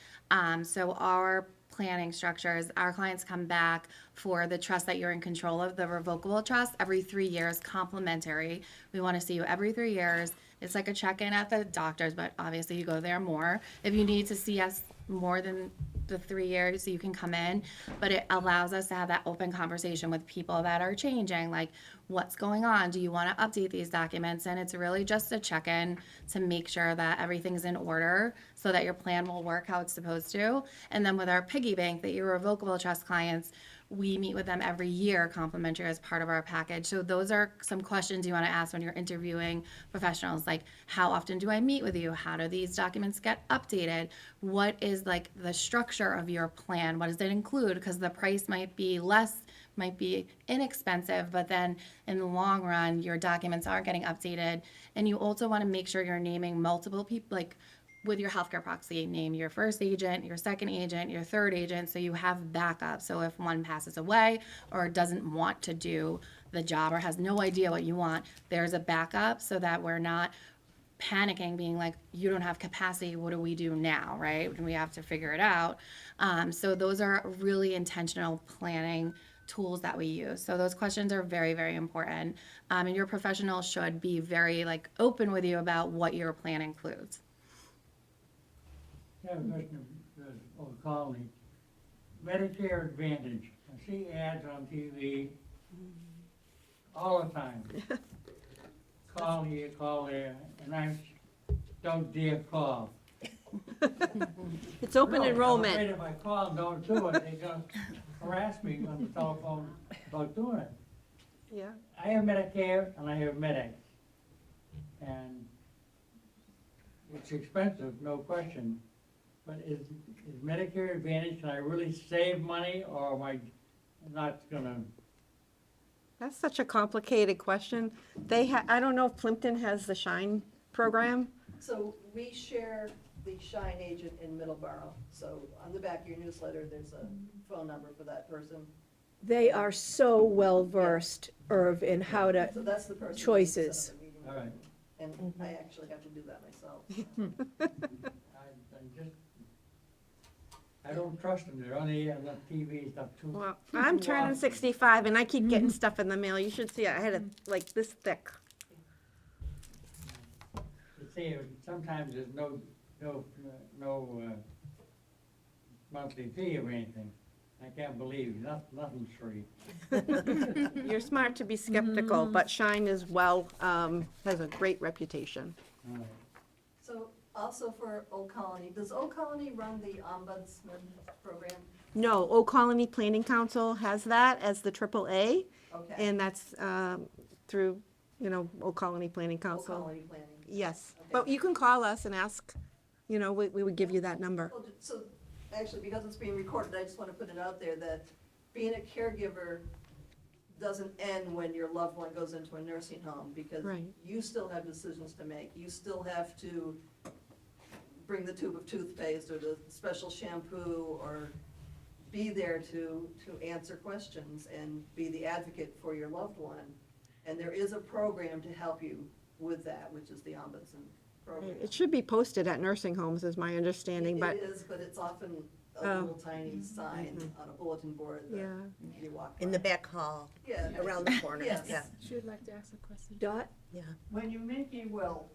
So our planning structures, our clients come back for the trust that you're in control of, the revocable trust, every 3 years, complimentary. We want to see you every 3 years. It's like a check-in at the doctor's, but obviously you go there more. If you need to see us more than the 3 years, you can come in, but it allows us to have that open conversation with people that are changing, like what's going on? Do you want to update these documents? And it's really just a check-in to make sure that everything's in order so that your plan will work how it's supposed to. And then with our piggy bank, that your revocable trust clients, we meet with them every year complimentary as part of our package. So those are some questions you want to ask when you're interviewing professionals, like how often do I meet with you? How do these documents get updated? What is like the structure of your plan? What does it include? Because the price might be less, might be inexpensive, but then in the long run, your documents aren't getting updated. And you also want to make sure you're naming multiple people, like with your healthcare proxy, name your first agent, your second agent, your third agent, so you have backup. So if one passes away or doesn't want to do the job or has no idea what you want, there's a backup so that we're not panicking, being like, you don't have capacity, what do we do now, right? And we have to figure it out. So those are really intentional planning tools that we use. So those questions are very, very important. And your professional should be very like open with you about what your plan includes. Yeah, question of Colony. Medicare Advantage. I see ads on TV all the time. Call here, call there, and I don't dare call. It's open Really, I'm enrollment. afraid if I call and don't do it, they're gonna harass me on the telephone about doing it. Yeah. I have Medicare and I have Med-X. And it's expensive, no question. But is Medicare Advantage, can I really save money or am I not gonna? That's such a complicated question. I don't know if Plympton has the Shine program. So we share the Shine agent in Middleborough. So on the back of your newsletter, there's a phone number for that person. They are so well-versed, Irv, in how to, So that's the person. who set choices. up the meeting. All right. And I actually have to do that myself. I don't trust them, they're only on the TV stuff too. Well, I'm turning 65 and I keep getting stuff in the mail. You should see it. I had it like this thick. You see, sometimes there's no monthly fee or anything. I can't believe, nothing's free. You're smart to be skeptical, but Shine is has a great reputation. All right. So also for Old Colony, does Old Colony run the ombudsman program? No, Old Colony Planning Council has that as the AAA, Okay. and that's through, Old Colony Planning Old Council. Colony planning. Yes, Okay. but you can call us and ask, we would give you that number. Well, so, actually, because it's being recorded, I just want to put it out there that being a caregiver doesn't end when your loved one goes into a nursing home, because Right. you still have decisions to make. You still have to bring the tube of toothpaste or the special shampoo, or be there to answer questions and be the advocate for your loved one. And there is a program to help you with that, which is the ombudsman program. It should be posted at nursing homes, is my understanding, but, It is, but it's often a Oh. little tiny sign on a bulletin board that yeah. you walk by. In the back hall, Yeah. around the corner, Yes. yeah, She would like to ask a question. Dot, yeah. When you make a will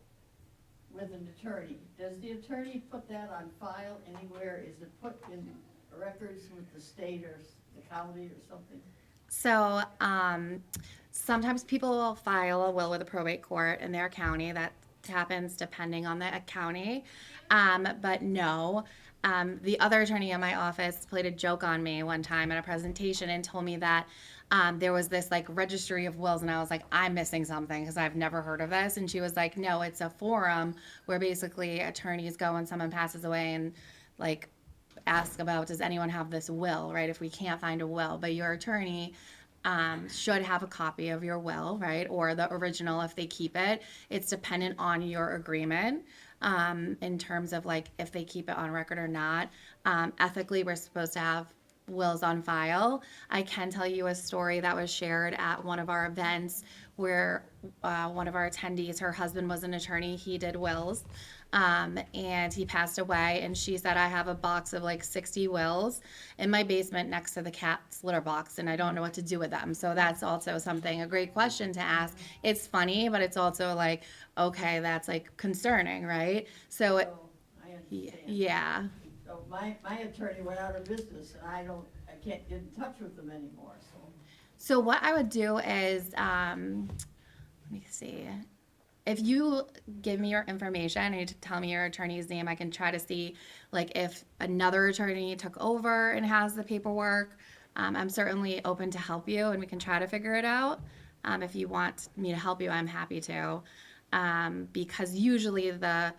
with an attorney, does the attorney put that on file anywhere? Is it put in records with the state or the county or something? So sometimes people will file a will with a probate court in their county. That happens depending on the county. But no. The other attorney in my office played a joke on me one time at a presentation and told me that there was this like registry of wills, and I was like, I'm missing something because I've never heard of this. And she was like, no, it's a forum where basically attorneys go when someone passes away and like ask about, does anyone have this will, right? If we can't find a will, but your attorney should have a copy of your will, right? Or the original if they keep it. It's dependent on your agreement in terms of like if they keep it on record or not. Ethically, we're supposed to have wills on file. I can tell you a story that was shared at one of our events where one of our attendees, her husband was an attorney, he did wills. And he passed away, and she said, I have a box of like 60 wills in my basement next to the cat's litter box, and I don't know what to do with them. So that's also something, a great question to ask. It's funny, but it's also like, okay, that's like concerning, right? So, So, I understand. yeah. So my attorney went out of business, and I can't get in touch with them anymore, so. So what I would do is, let me see. If you give me your information and you tell me your attorney's name, I can try to see like if another attorney took over and has the paperwork. I'm certainly open to help you and we can try to figure it out. If you want me to help you, I'm happy to. Because usually the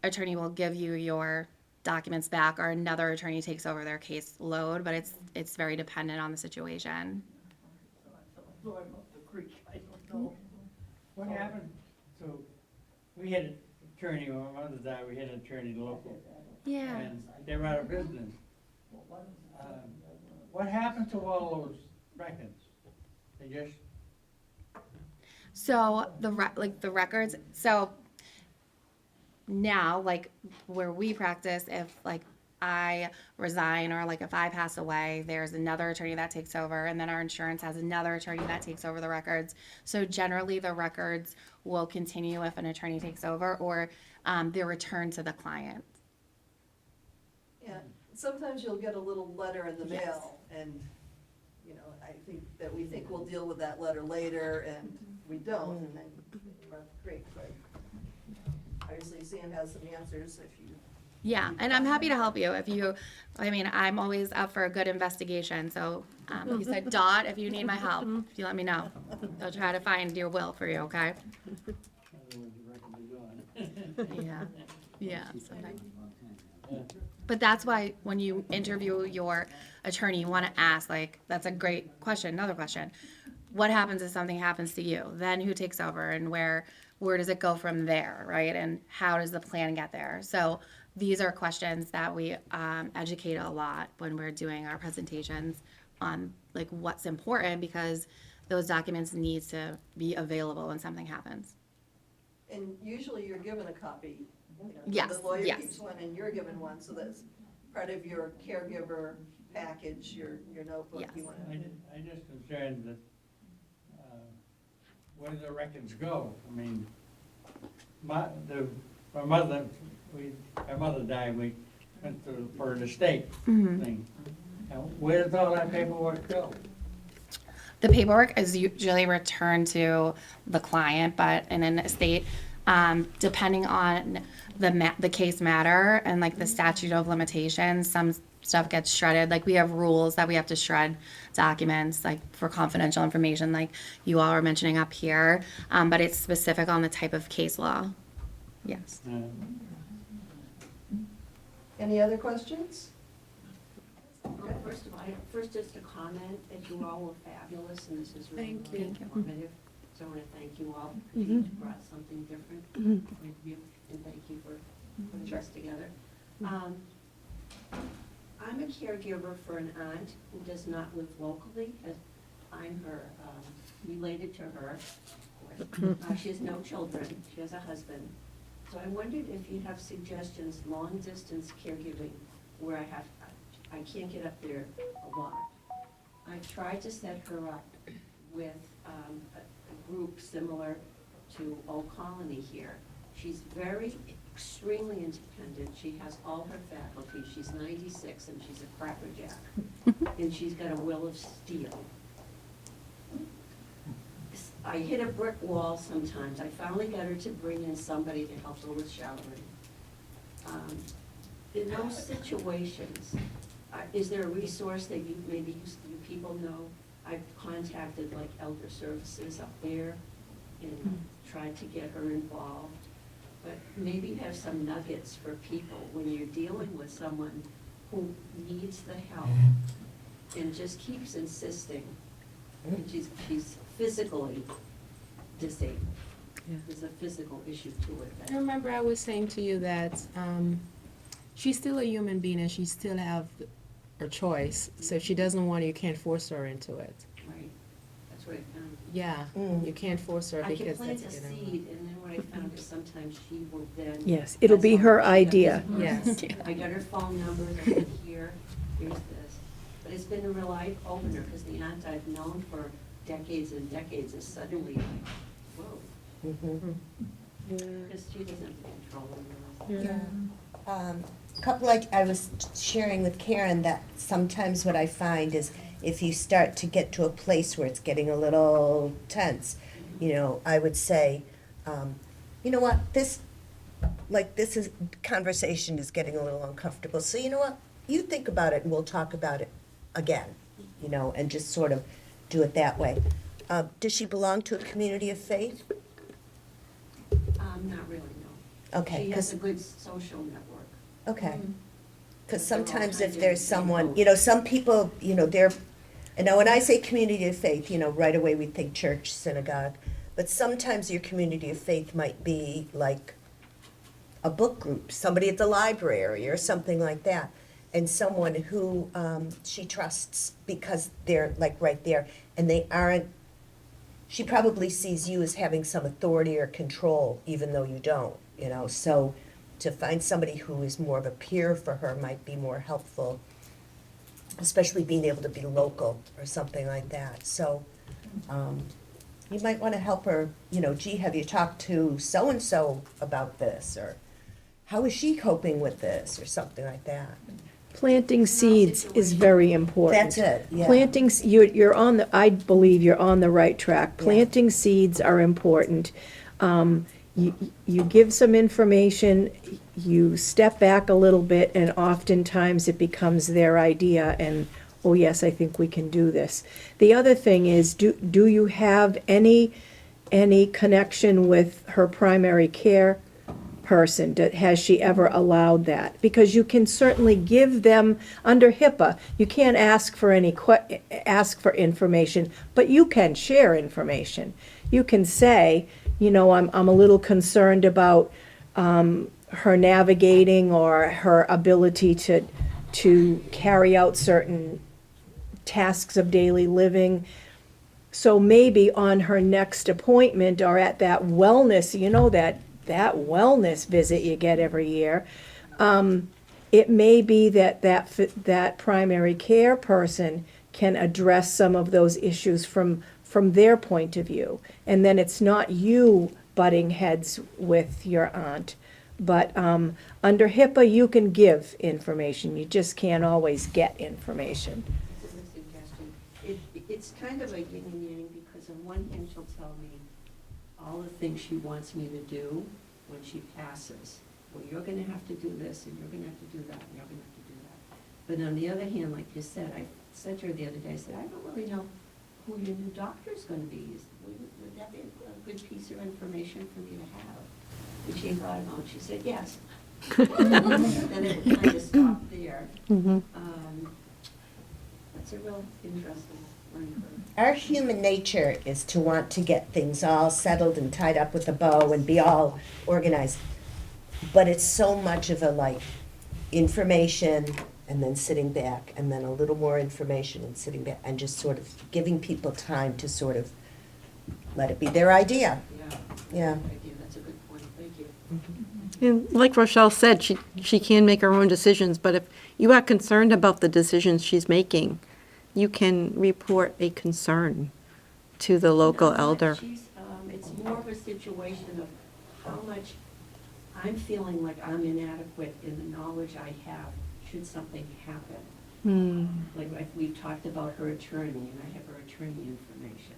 attorney will give you your documents back or another attorney takes over their case load, but it's very dependent on the situation. So I'm going up the creek, I don't know. What happened? So, we had an attorney, when my mother died, we had an attorney local, Yeah. and they were out of business. What happened to all those records? They just, So the records. So now, like where we practice, if like I resign or like if I pass away, there's another attorney that takes over, and then our insurance has another attorney that takes over the records. So generally, the records will continue if an attorney takes over, or they're returned to the client. Yeah, sometimes you'll get a little letter in the mail, and, you know, I think that we think we'll deal with that letter later, and we don't, and then, well, great, but obviously Sam has some answers if you. Yeah, and I'm happy to help you if you, I mean, I'm always up for a good investigation, so, you said Dot, if you need my help, if you let me know. I'll try to find your will for you, okay? Otherwise, the record will be gone. Yeah, yeah, sometimes. But that's why when you interview your attorney, you want to ask, like, that's a great question, another question. What happens if something happens to you? Then who takes over and where does it go from there, right? And how does the plan get there? So these are questions that we educate a lot when we're doing our presentations on like what's important, because those documents need to be available when something happens. And usually you're given a copy, you know, Yes, the lawyer yes. keeps one and you're given one, so that's part of your caregiver package, your notebook. Yes. You wanna- I'm just concerned that, where the records go. I mean, my mother died, we went for an estate thing. Now, where does all that paperwork go? The paperwork is usually returned to the client, but in an estate, depending on the case matter and like the statute of limitations, some stuff gets shredded. Like we have rules that we have to shred documents, like for confidential information, like you all are mentioning up here, but it's specific on the type of case law. Yes. Any other questions? First of all, first just a comment that you all were fabulous and this is really, Thank really you. informative. So I want to thank you all because you brought something different with you, and thank you for putting this together. I'm a caregiver for an aunt who does not live locally. I'm her, related to her. She has no children. She has a husband. So I wondered if you have suggestions, long-distance caregiving, where I can't get up there a lot. I've tried to set her up with a group similar to Old Colony here. She's extremely independent. She has all her faculties. She's 96 and she's a crackerjack. And she's got a will of steel. I hit a brick wall sometimes. I finally got her to bring in somebody to help her with showering. In those situations, is there a resource that you people know? I've contacted like Elder Services up there and tried to get her involved. But maybe have some nuggets for people when you're dealing with someone who needs the help and just keeps insisting. And she's physically disabled. There's a physical issue to it. I remember I was saying to you that she's still a human being and she still have her choice. So if she doesn't want it, you can't force her into it. Right, that's what I found. Yeah, you can't force her I can because plant that's a you know. seed, and then what I found is sometimes she will then. Yes, it'll be her That's all. idea. Yes. I got her phone number, I said, here's this. But it's been a real eye opener, because the aunt I've known for decades and decades is suddenly like, whoa. Because she doesn't have control over her life. Couple, like I was sharing with Karen, that sometimes what I find is if you start to get to a place where it's getting a little tense, you know, I would say, you know what, this conversation is getting a little uncomfortable, so you know what, you think about it and we'll talk about it again, you know, and just sort of do it that way. Does she belong to a community of faith? Not really, no. Okay, She has 'cause- a good social network. Okay. Because They're all sometimes kind if of there's in the same someone, boat. you know, some people, you know, they're, and now when I say community of faith, you know, right away we think church, synagogue, but sometimes your community of faith might be like a book group, somebody at the library or something like that, and someone who she trusts because they're like right there, and they aren't, she probably sees you as having some authority or control, even though you don't, you know, so to find somebody who is more of a peer for her might be more helpful, especially being able to be local or something like that. So, you might want to help her, you know, gee, have you talked to so-and-so about this? Or how is she coping with this? Or something like that. Planting seeds is very important. That's it, yeah. You're on the, I believe you're on the right track. Planting seeds are important. You give some information, you step back a little bit, and oftentimes it becomes their idea, and, oh yes, I think we can do this. The other thing is, do you have any connection with her primary care person? Has she ever allowed that? Because you can certainly give them, under HIPAA, you can't ask for ask for information, but you can share information. You can say, you know, I'm a little concerned about her navigating or her ability to carry out certain tasks of daily living. So maybe on her next appointment or at that wellness, you know, that wellness visit you get every year, it may be that primary care person can address some of those issues from their point of view. And then it's not you butting heads with your aunt. But under HIPAA, you can give information. You just can't always get information. This is a suggestion. It's kind of a yin and yang, because on one hand, she'll tell me all the things she wants me to do when she passes. Well, you're gonna have to do this, and you're gonna have to do that, and you're gonna have to do that. But on the other hand, like you said, I said to her the other day, I said, I don't really know who your new doctor's gonna be. Would that be a good piece of information for me to have? And she thought about it, she said, yes. Then it would kind of stop there. That's a real interesting learning curve. Our human nature is to want to get things all settled and tied up with a bow and be all organized. But it's so much of a like information and then sitting back and then a little more information and sitting back and just sort of giving people time to sort of let it be their idea. Yeah. That's a good point, thank you. And like Rochelle said, she can make her own decisions, but if you are concerned about the decisions she's making, you can report a concern to the local No, elder. It's more of a situation of how much I'm feeling like I'm inadequate in the knowledge I have should something happen. Like we've talked about her attorney, and I have her attorney information,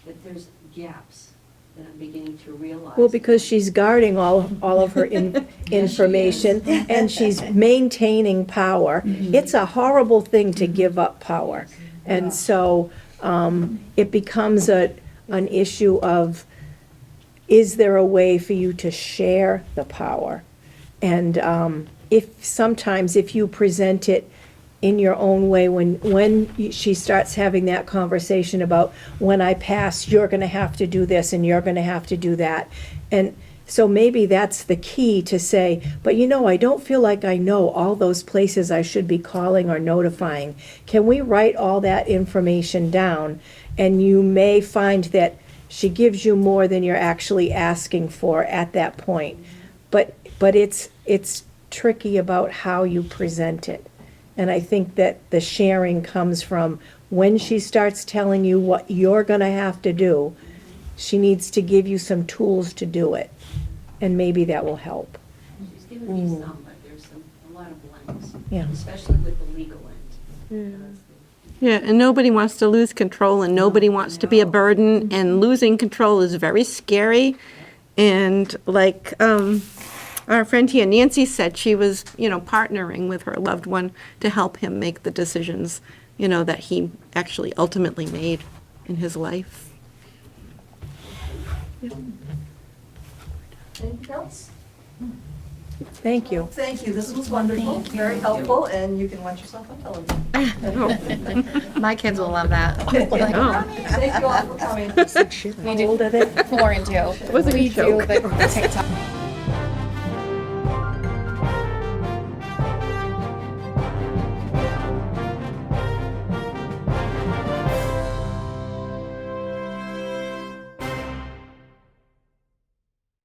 that there's gaps that I'm beginning to realize. Well, because she's guarding all of her information, and she's maintaining power. It's a horrible thing to give up power. And so it becomes an issue of, is there a way for you to share the power? And sometimes if you present it in your own way, when she starts having that conversation about, when I pass, you're gonna have to do this and you're gonna have to do that. And so maybe that's the key to say, but you know, I don't feel like I know all those places I should be calling or notifying. Can we write all that information down? And you may find that she gives you more than you're actually asking for at that point. But it's tricky about how you present it. And I think that the sharing comes from when she starts telling you what you're gonna have to do, she needs to give you some tools to do it. And maybe that will help. She's given me some, but there's a lot of blanks. Yeah. Especially with the legal end. Yeah, and nobody wants to lose control, and nobody wants to be a burden, and losing control is very scary. And like our friend here, Nancy, said, she was, partnering with her loved one to help him make the decisions, that he actually ultimately made in his life. Anything else? Thank you. Thank you, this was wonderful, very helpful, and you can watch yourself on television. My kids will love that. Thank you all for coming. We do 4 and 2. Was it a We do joke? the TikTok.